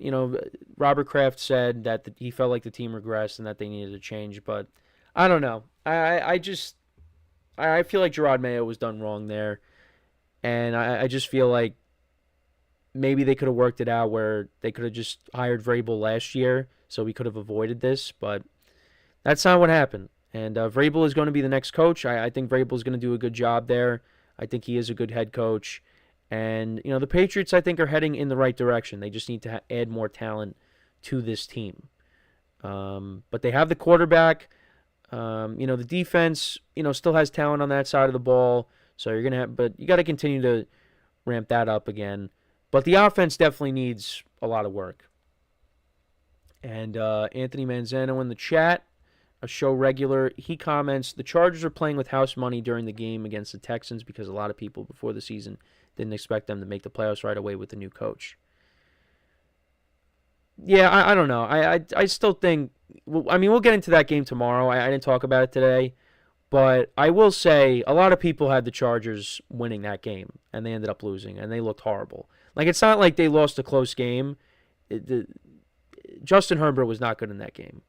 A: Robert Kraft said that he felt like the team regressed and that they needed to change. But I don't know. I feel like Gerard Mayo was done wrong there. And I just feel like maybe they could have worked it out where they could have just hired Vrabel last year so we could have avoided this. But that's not what happened. And Vrabel is going to be the next coach. I think Vrabel is going to do a good job there. I think he is a good head coach. And, the Patriots, I think, are heading in the right direction. They just need to add more talent to this team. But they have the quarterback. The defense, still has talent on that side of the ball. So but you got to continue to ramp that up again. But the offense definitely needs a lot of work. And Anthony Manzano in the chat, a show regular, he comments, the Chargers are playing with house money during the game against the Texans because a lot of people before the season didn't expect them to make the playoffs right away with the new coach. Yeah, I don't know. I still think, we'll get into that game tomorrow. I didn't talk about it today. But I will say a lot of people had the Chargers winning that game, and they ended up losing, and they looked horrible. Like, it's not like they lost a close game. Justin Herbert was not good in that game.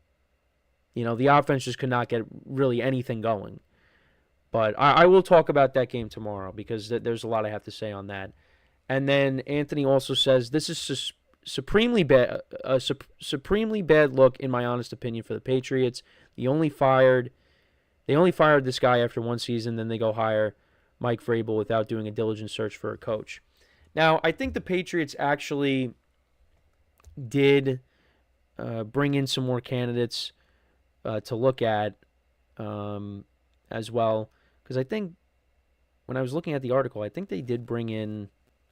A: The offense just could not get really anything going. But I will talk about that game tomorrow because there's a lot I have to say on that. And then Anthony also says, this is supremely bad look, in my honest opinion, for the Patriots. They only fired this guy after one season, then they go hire Mike Vrabel without doing a diligent search for a coach. Now, I think the Patriots actually did bring in some more candidates to look at as well. Because I think when I was looking at the article, I think they did bring in,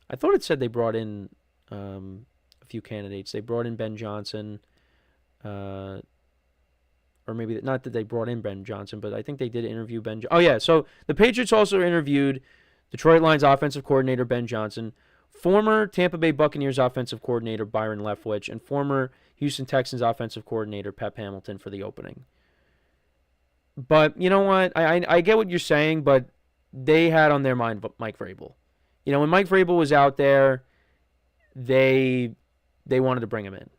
A: I thought it said they brought in a few candidates. They brought in Ben Johnson, or maybe not that they brought in Ben Johnson, but I think they did interview Ben. Oh, yeah. So the Patriots also interviewed Detroit Lions offensive coordinator Ben Johnson, former Tampa Bay Buccaneers offensive coordinator Byron Leftwich, and former Houston Texans offensive coordinator Pep Hamilton for the opening. But you know what? I get what you're saying, but they had on their mind Mike Vrabel. When Mike Vrabel was out there, they wanted to bring him in.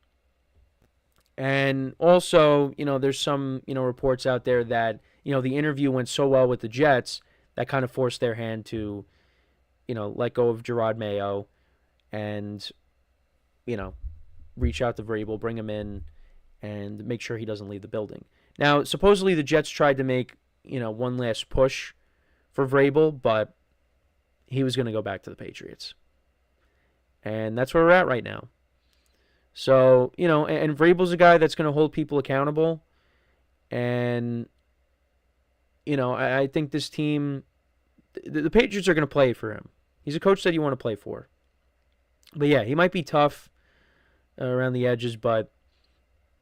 A: And also, there's some, reports out there that, the interview went so well with the Jets that kind of forced their hand to, let go of Gerard Mayo and, reach out to Vrabel, bring him in, and make sure he doesn't leave the building. Now, supposedly the Jets tried to make, one last push for Vrabel, but he was going to go back to the Patriots. And that's where we're at right now. So, and Vrabel's a guy that's going to hold people accountable. And, I think this team, the Patriots are going to play for him. He's a coach that you want to play for. But, yeah, he might be tough around the edges, but,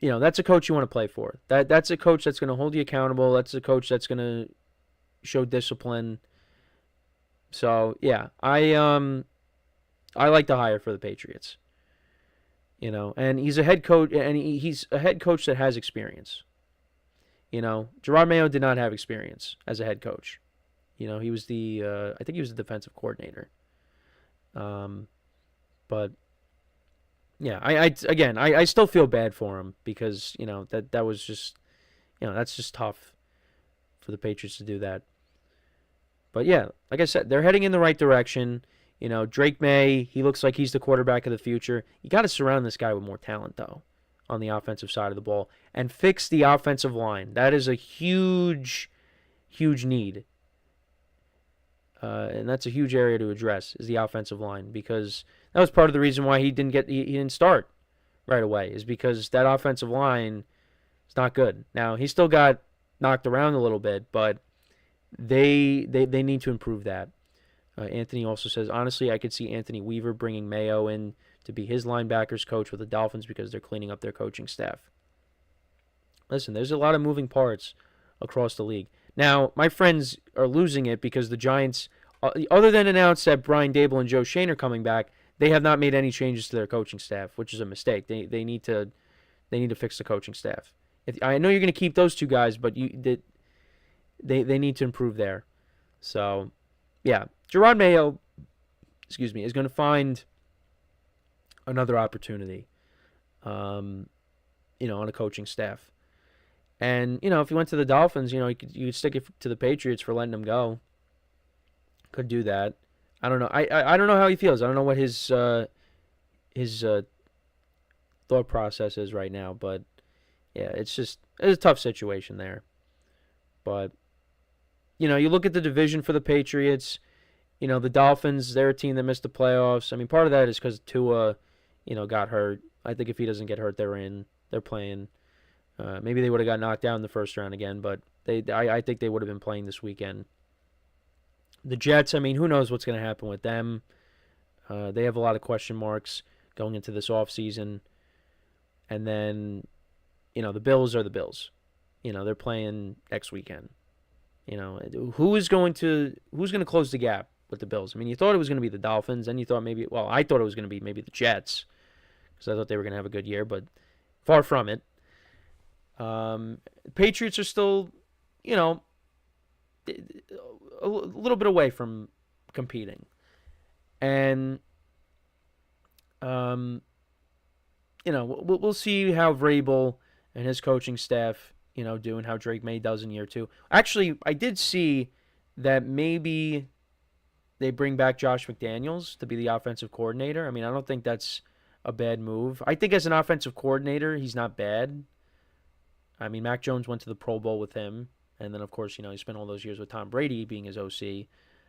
A: that's a coach you want to play for. That's a coach that's going to hold you accountable. That's a coach that's going to show discipline. So, yeah, I like the hire for the Patriots. And he's a head coach, and he's a head coach that has experience. Gerard Mayo did not have experience as a head coach. He was I think he was the defensive coordinator. But yeah, I still feel bad for him because that was just that's just tough for the Patriots to do that. But yeah, like I said, they're heading in the right direction. Drake May, he looks like he's the quarterback of the future. You got to surround this guy with more talent, though, on the offensive side of the ball. And fix the offensive line. That is a huge, huge need. And that's a huge area to address, is the offensive line. Because that was part of the reason why he didn't start right away is because that offensive line is not good. Now, he still got knocked around a little bit, but they need to improve that. Anthony also says, honestly, I could see Anthony Weaver bringing Mayo in to be his linebackers coach with the Dolphins because they're cleaning up their coaching staff. Listen, there's a lot of moving parts across the league. Now, my friends are losing it because the Giants, other than announce that Brian Dable and Joe Shane are coming back, they have not made any changes to their coaching staff, which is a mistake. They need to fix the coaching staff. I know you're going to keep those two guys, but they need to improve there. So, yeah, Gerard Mayo, is going to find another opportunity, on a coaching staff. And, if he went to the Dolphins, you could stick it to the Patriots for letting him go. Could do that. I don't know. I don't know how he feels. I don't know what his thought process is right now. But, yeah, it's a tough situation there. But, you look at the division for the Patriots. The Dolphins, they're a team that missed the playoffs. I mean, part of that is because Tua, got hurt. I think if he doesn't get hurt, they're playing. Maybe they would have got knocked down in the first round again, but I think they would have been playing this weekend. The Jets, I mean, who knows what's going to happen with them. They have a lot of question marks going into this offseason. And then, the Bills are the Bills. They're playing next weekend. Who's going to close the gap with the Bills? I mean, you thought it was going to be the Dolphins, and you thought I thought it was going to be maybe the Jets, because I thought they were going to have a good year, but far from it. Patriots are still, a little bit away from competing. And, we'll see how Vrabel and his coaching staff, do, and how Drake May does in year 2. Actually, I did see that maybe they bring back Josh McDaniels to be the offensive coordinator. I mean, I don't think that's a bad move. I think as an offensive coordinator, he's not bad. I mean, Mac Jones went to the Pro Bowl with him. And then, of course, he spent all those years with Tom Brady being his OC.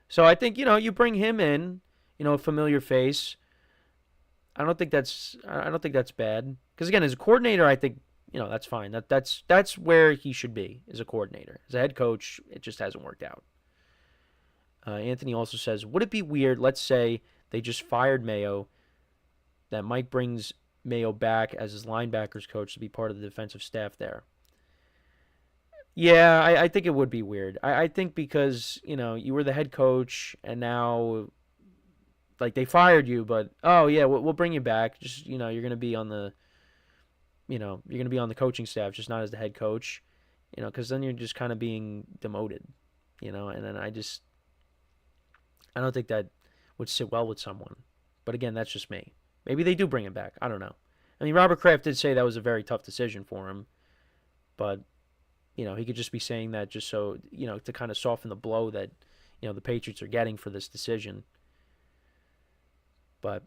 A: So I think, you bring him in, a familiar face. I don't think that's bad. Because, again, as a coordinator, I think, that's fine. That's where he should be, as a coordinator. As a head coach, it just hasn't worked out. Anthony also says, would it be weird, let's say they just fired Mayo, that Mike brings Mayo back as his linebackers coach to be part of the defensive staff there? Yeah, I think it would be weird. I think because, you were the head coach and now, they fired you, but, oh, yeah, we'll bring you back. Just, you're going to be on the, you're going to be on the coaching staff, just not as the head coach, because then you're just kind of being demoted, and then I don't think that would sit well with someone. But again, that's just me. Maybe they do bring him back. I don't know. I mean, Robert Kraft did say that was a very tough decision for him, but he could just be saying that just so, to kind of soften the blow that, the Patriots are getting for this decision. But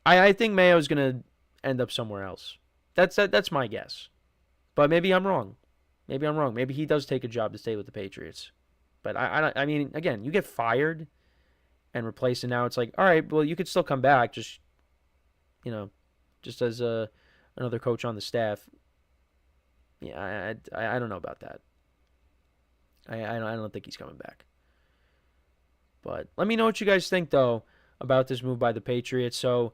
A: I think Mayo's going to end up somewhere else. That's my guess. But maybe I'm wrong. Maybe he does take a job to stay with the Patriots. But I mean, again, you get fired and replaced, and now it's like, all right, well, you could still come back, just as another coach on the staff. Yeah, I don't know about that. I don't think he's coming back. But let me know what you guys think, though, about this move by the Patriots. So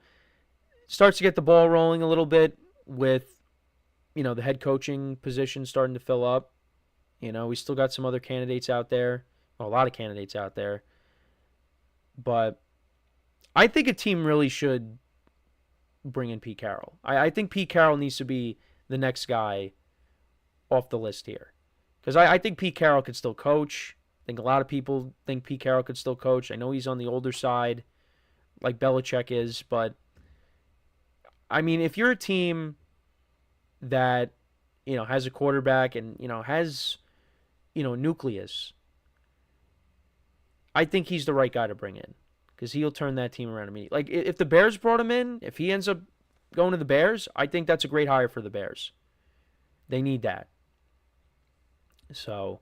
A: it starts to get the ball rolling a little bit with, the head coaching position starting to fill up. We still got some other candidates out there. Well, a lot of candidates out there. But I think a team really should bring in Pete Carroll. I think Pete Carroll needs to be the next guy off the list here. Because I think Pete Carroll could still coach. I think a lot of people think Pete Carroll could still coach. I know he's on the older side, like Belichick is. But, I mean, if you're a team that, has a quarterback and, has, nucleus, I think he's the right guy to bring in. Because he'll turn that team around immediately. Like, if the Bears brought him in, if he ends up going to the Bears, I think that's a great hire for the Bears. They need that. So,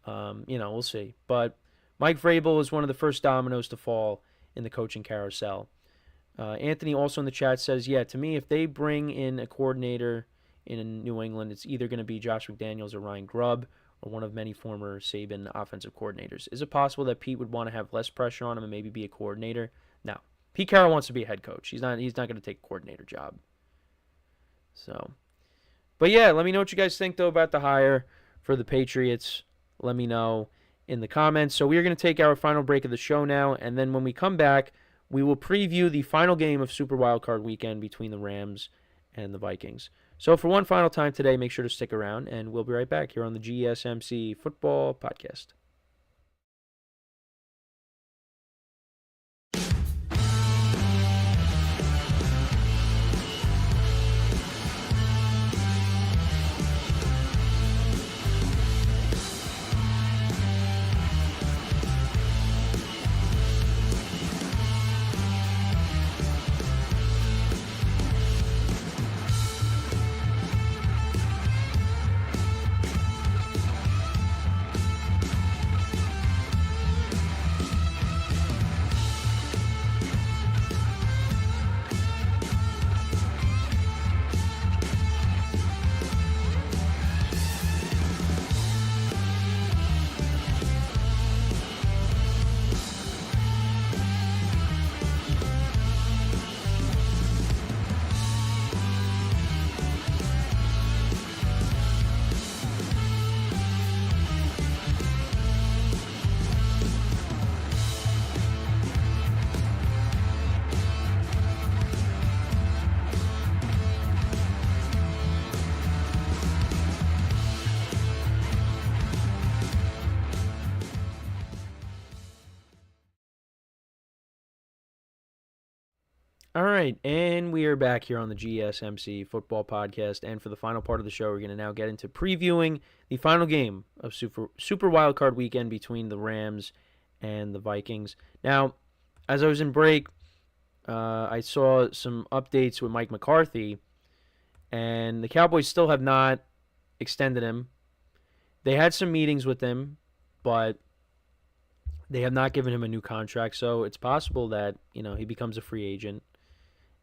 A: we'll see. But Mike Vrabel is one of the first dominoes to fall in the coaching carousel. Anthony also in the chat says, yeah, to me, if they bring in a coordinator in New England, it's either going to be Josh McDaniels or Ryan Grubb or one of many former Saban offensive coordinators. Is it possible that Pete would want to have less pressure on him and maybe be a coordinator? No. Pete Carroll wants to be a head coach. He's not going to take a coordinator job. So, but yeah, let me know what you guys think, though, about the hire for the Patriots. Let me know in the comments. So we are going to take our final break of the show now, and then when we come back, we will preview the final game of Super Wildcard Weekend between the Rams and the Vikings. So for one final time today, make sure to stick around, and we'll be right back here on the GSMC Football Podcast. All right, and we are back here on the GSMC Football Podcast, and for the final part of the show, we're going to now get into previewing the final game of Super Wildcard Weekend between the Rams and the Vikings. Now, as I was in break, I saw some updates with Mike McCarthy, and the Cowboys still have not extended him. They had some meetings with him, but they have not given him a new contract, so it's possible that, he becomes a free agent.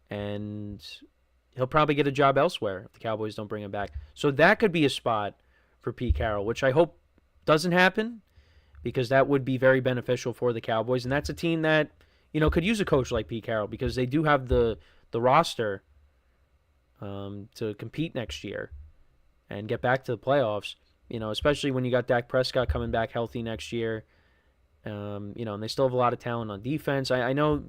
A: And he'll probably get a job elsewhere if the Cowboys don't bring him back. So that could be a spot for Pete Carroll, which I hope doesn't happen because that would be very beneficial for the Cowboys. And that's a team that, could use a coach like Pete Carroll because they do have the roster to compete next year and get back to the playoffs, especially when you got Dak Prescott coming back healthy next year. And they still have a lot of talent on defense. I know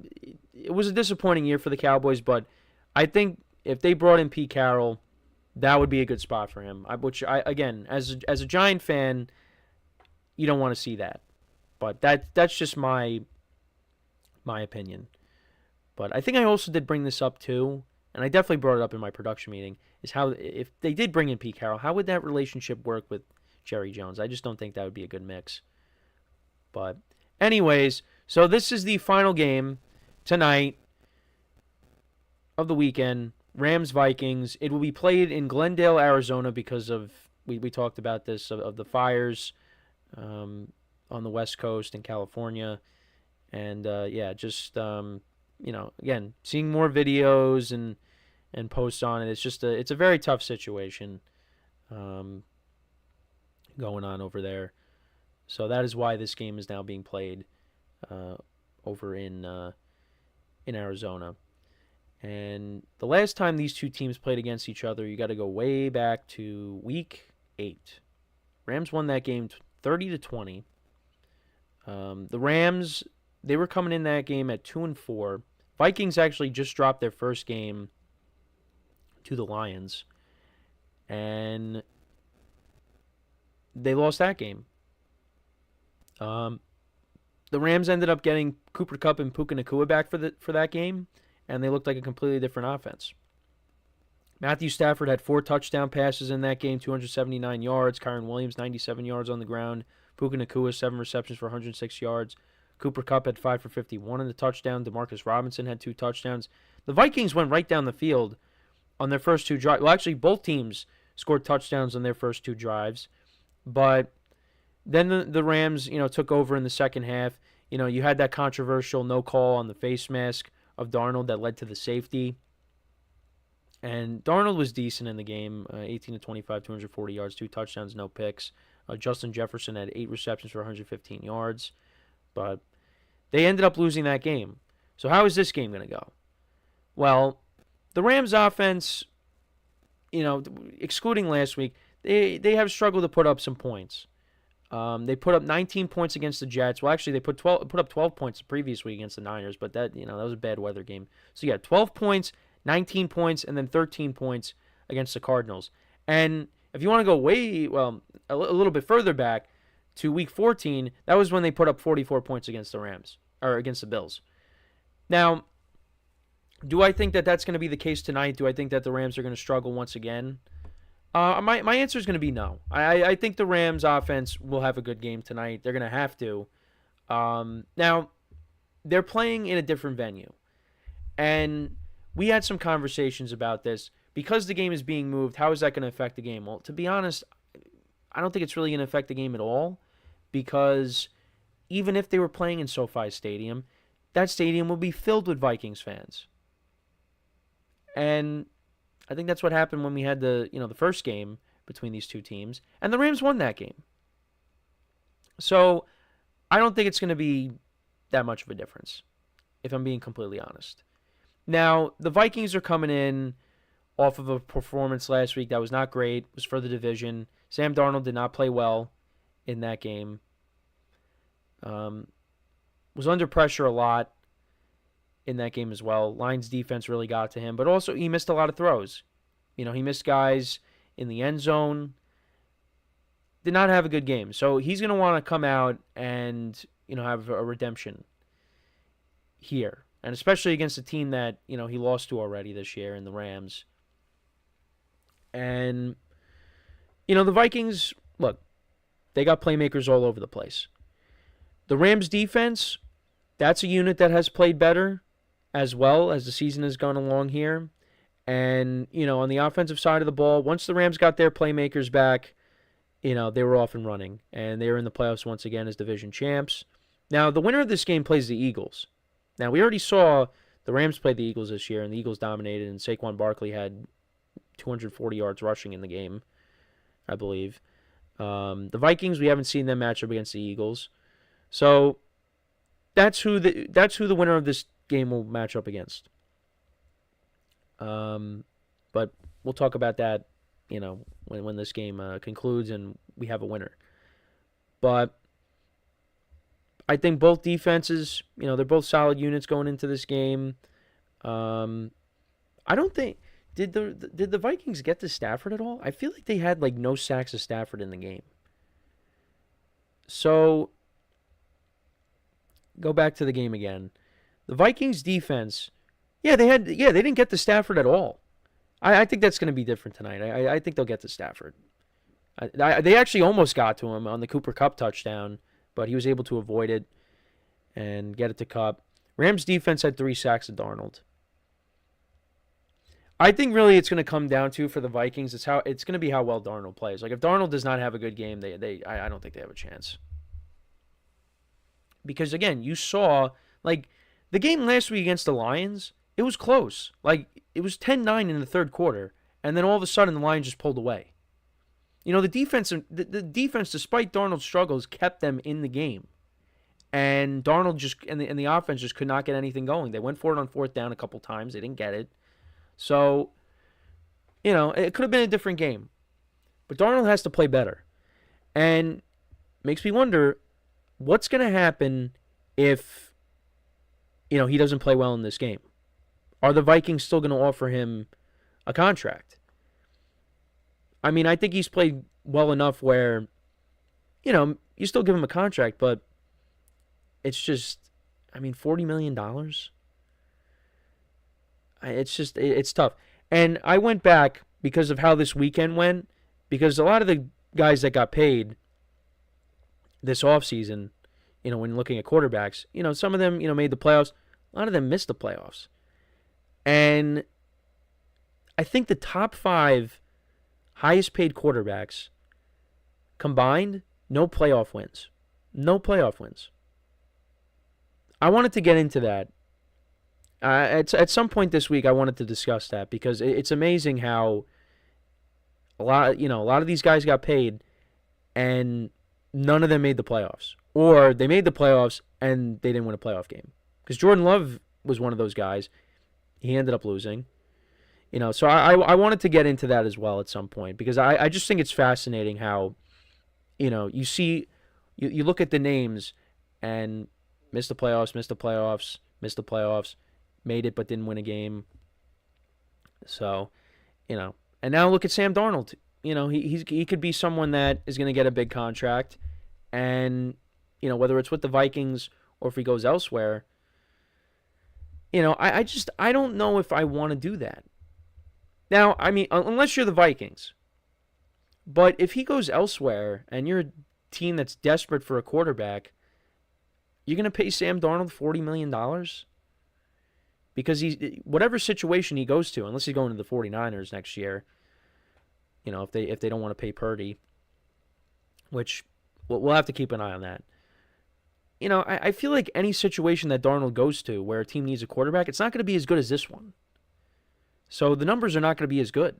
A: it was a disappointing year for the Cowboys, but I think if they brought in Pete Carroll, that would be a good spot for him. Which again, as a Giant fan, you don't want to see that, but that's just my opinion. But I think I also did bring this up too, and I definitely brought it up in my production meeting. Is how if they did bring in Pete Carroll, how would that relationship work with Jerry Jones? I just don't think that would be a good mix. But anyways, so this is the final game tonight of the weekend, Rams-Vikings. It will be played in Glendale, Arizona because of, we talked about this, of the fires on the West Coast in California. And, again, seeing more videos and posts on it, it's a very tough situation going on over there. So that is why this game is now being played over in Arizona. And the last time these two teams played against each other, you got to go way back to Week 8. Rams won that game 30-20. The Rams, they were coming in that game at 2-4. Vikings actually just dropped their first game to the Lions, and they lost that game. The Rams ended up getting Cooper Kupp and Puka Nacua back for that game, and they looked like a completely different offense. Matthew Stafford had 4 touchdown passes in that game, 279 yards. Kyron Williams, 97 yards on the ground. Puka Nacua, 7 receptions for 106 yards. Cooper Kupp had 5 for 51 in the touchdown. Demarcus Robinson had 2 touchdowns. The Vikings went right down the field on their first 2 drives. Well, actually, both teams scored touchdowns on their first 2 drives. But then the Rams, took over in the second half. You had that controversial no call on the face mask of Darnold that led to the safety. And Darnold was decent in the game, 18 to 25, 240 yards, 2 touchdowns, no picks. Justin Jefferson had 8 receptions for 115 yards. But they ended up losing that game. So how is this game going to go? Well, the Rams offense, excluding last week, they have struggled to put up some points. They put up 19 points against the Jets. Well, actually, they put up 12 points the previous week against the Niners, but that was a bad weather game. So, 12 points, 19 points, and then 13 points against the Cardinals. And if you want to go a little bit further back to Week 14, that was when they put up 44 points against the Rams, or against the Bills. Now, do I think that that's going to be the case tonight? Do I think that the Rams are going to struggle once again? My answer is going to be no. I think the Rams offense will have a good game tonight. They're going to have to. Now, they're playing in a different venue. And we had some conversations about this. Because the game is being moved, how is that going to affect the game? Well, to be honest, I don't think it's really going to affect the game at all. Because even if they were playing in SoFi Stadium, that stadium will be filled with Vikings fans. And I think that's what happened when we had the first game between these two teams, and the Rams won that game. So I don't think it's going to be that much of a difference, if I'm being completely honest. Now, the Vikings are coming in off of a performance last week that was not great. It was for the division. Sam Darnold did not play well in that game. Was under pressure a lot in that game as well. Lions defense really got to him, but also he missed a lot of throws. He missed guys in the end zone. Did not have a good game. So he's going to want to come out and, have a redemption here. And especially against a team that, he lost to already this year in the Rams. And, the Vikings, look, they got playmakers all over the place. The Rams defense, that's a unit that has played better as well as the season has gone along here. And, on the offensive side of the ball, once the Rams got their playmakers back, they were off and running. And they were in the playoffs once again as division champs. Now, the winner of this game plays the Eagles. Now, we already saw the Rams play the Eagles this year, and the Eagles dominated, and Saquon Barkley had 240 yards rushing in the game, I believe. The Vikings, we haven't seen them match up against the Eagles. So that's who the winner of this game will match up against. But we'll talk about that, when this game concludes and we have a winner. But I think both defenses, they're both solid units going into this game. I don't think did the Vikings get to Stafford at all? I feel like they had no sacks of Stafford in the game. So go back to the game again. The Vikings defense, they didn't get to Stafford at all. I think that's going to be different tonight. I think they'll get to Stafford. They actually almost got to him on the Cooper Kupp touchdown, but he was able to avoid it and get it to Kupp. Rams defense had 3 sacks of Darnold. I think really it's going to come down to, for the Vikings, it's going to be how well Darnold plays. If Darnold does not have a good game, I don't think they have a chance. Because again, you saw the game last week against the Lions, it was close. It was 10-9 in the third quarter, and then all of a sudden the Lions just pulled away. The defense, despite Darnold's struggles, kept them in the game. And Darnold and the offense just could not get anything going. They went for it on 4th down a couple times. They didn't get it. So, it could have been a different game. But Darnold has to play better. And makes me wonder what's going to happen if, he doesn't play well in this game. Are the Vikings still going to offer him a contract? I mean, I think he's played well enough where, you still give him a contract, but it's just, $40 million? It's tough. And I went back because of how this weekend went, because a lot of the guys that got paid this offseason, when looking at quarterbacks, some of them, made the playoffs. A lot of them missed the playoffs. And I think the top 5 highest paid quarterbacks combined, no playoff wins. No playoff wins. I wanted to get into that At some point this week, I wanted to discuss that because it's amazing how a lot of these guys got paid, and none of them made the playoffs, or they made the playoffs and they didn't win a playoff game. Because Jordan Love was one of those guys. He ended up losing. So I wanted to get into that as well at some point because I just think it's fascinating how, you see, you look at the names and missed the playoffs, made it but didn't win a game. So, and now look at Sam Darnold. He could be someone that is going to get a big contract, and whether it's with the Vikings or if he goes elsewhere, I don't know if I want to do that. Now, I mean, unless you're the Vikings. But if he goes elsewhere and you're a team that's desperate for a quarterback, you're going to pay Sam Darnold $40 million? Because whatever situation he goes to, unless he's going to the 49ers next year, if they don't want to pay Purdy, which we'll have to keep an eye on that. I feel like any situation that Darnold goes to where a team needs a quarterback, it's not going to be as good as this one. So the numbers are not going to be as good.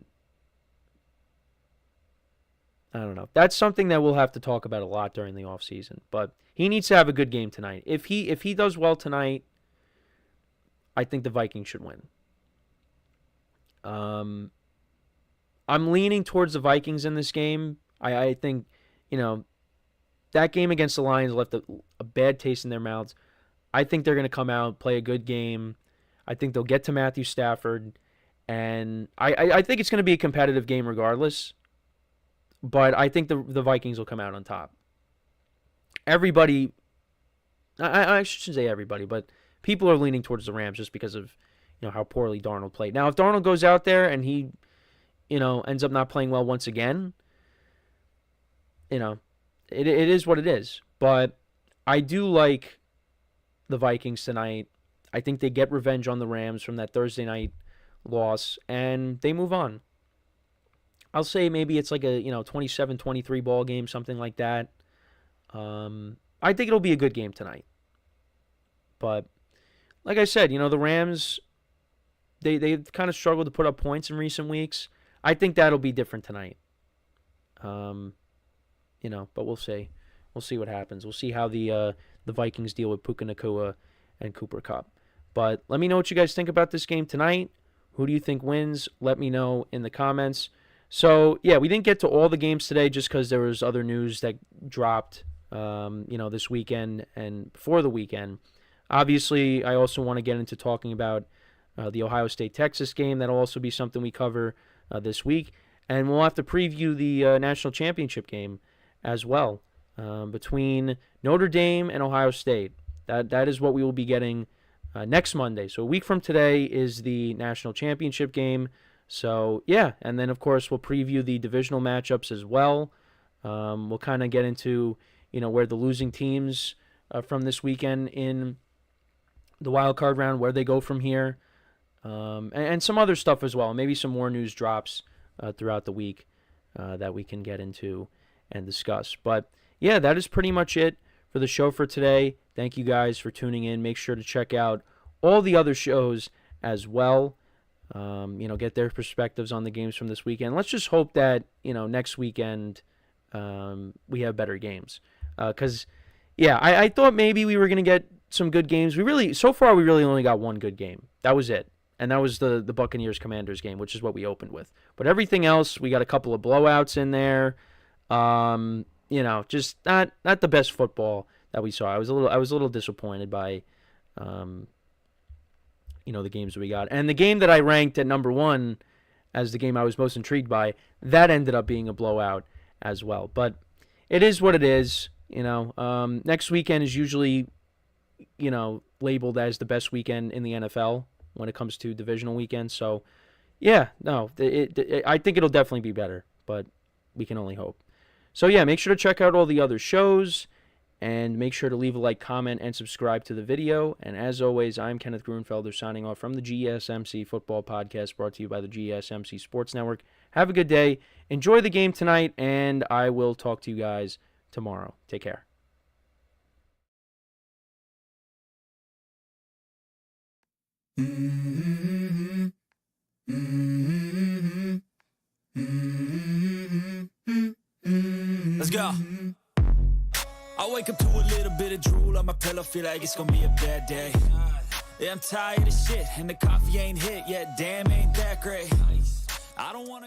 A: I don't know. That's something that we'll have to talk about a lot during the offseason. But he needs to have a good game tonight. If he does well tonight, I think the Vikings should win. I'm leaning towards the Vikings in this game. I think, that game against the Lions left a bad taste in their mouths. I think they're going to come out, play a good game. I think they'll get to Matthew Stafford. And I think it's going to be a competitive game regardless. But I think the Vikings will come out on top. Everybody, I shouldn't say everybody, but people are leaning towards the Rams just because of how poorly Darnold played. Now, if Darnold goes out there and he ends up not playing well once again, it is what it is. But I do like the Vikings tonight. I think they get revenge on the Rams from that Thursday night loss, and they move on. I'll say maybe it's like a 27-23 ball game, something like that. I think it'll be a good game tonight. But like I said, the Rams, they've kind of struggled to put up points in recent weeks. I think that'll be different tonight. But we'll see. We'll see what happens. We'll see how the Vikings deal with Puka Nacua and Cooper Kupp. But let me know what you guys think about this game tonight. Who do you think wins? Let me know in the comments. So, yeah, we didn't get to all the games today just because there was other news that dropped, this weekend and before the weekend. Obviously, I also want to get into talking about the Ohio State-Texas game. That'll also be something we cover this week. And we'll have to preview the national championship game as well between Notre Dame and Ohio State. That is what we will be getting next Monday. So a week from today is the national championship game. So, yeah, and then, of course, we'll preview the divisional matchups as well. We'll kind of get into, where the losing teams from this weekend in the wild card round, where they go from here, and some other stuff as well. Maybe some more news drops throughout the week that we can get into and discuss. But, yeah, that is pretty much it for the show for today. Thank you guys for tuning in. Make sure to check out all the other shows as well. Get their perspectives on the games from this weekend. Let's just hope that, next weekend we have better games. Because, I thought maybe we were going to get some good games. So far we really only got one good game. That was it. And that was the Buccaneers Commanders game, which is what we opened with. But everything else, we got a couple of blowouts in there. Just not the best football that we saw. I was a little disappointed by the games that we got. And the game that I ranked at number one as the game I was most intrigued by, that ended up being a blowout as well. But it is what it is. Next weekend is usually, labeled as the best weekend in the NFL when it comes to divisional weekends. So, I think it'll definitely be better, but we can only hope. So, make sure to check out all the other shows. And make sure to leave a like, comment, and subscribe to the video. And as always, I'm Kenneth Grunfelder signing off from the GSMC Football Podcast brought to you by the GSMC Sports Network. Have a good day. Enjoy the game tonight, and I will talk to you guys tomorrow. Take care.
D: Let's go. I wake up to a little bit of drool on my pillow, feel like it's gonna be a bad day. Yeah, I'm tired of shit, and the coffee ain't hit yet, damn, ain't that great. I don't wanna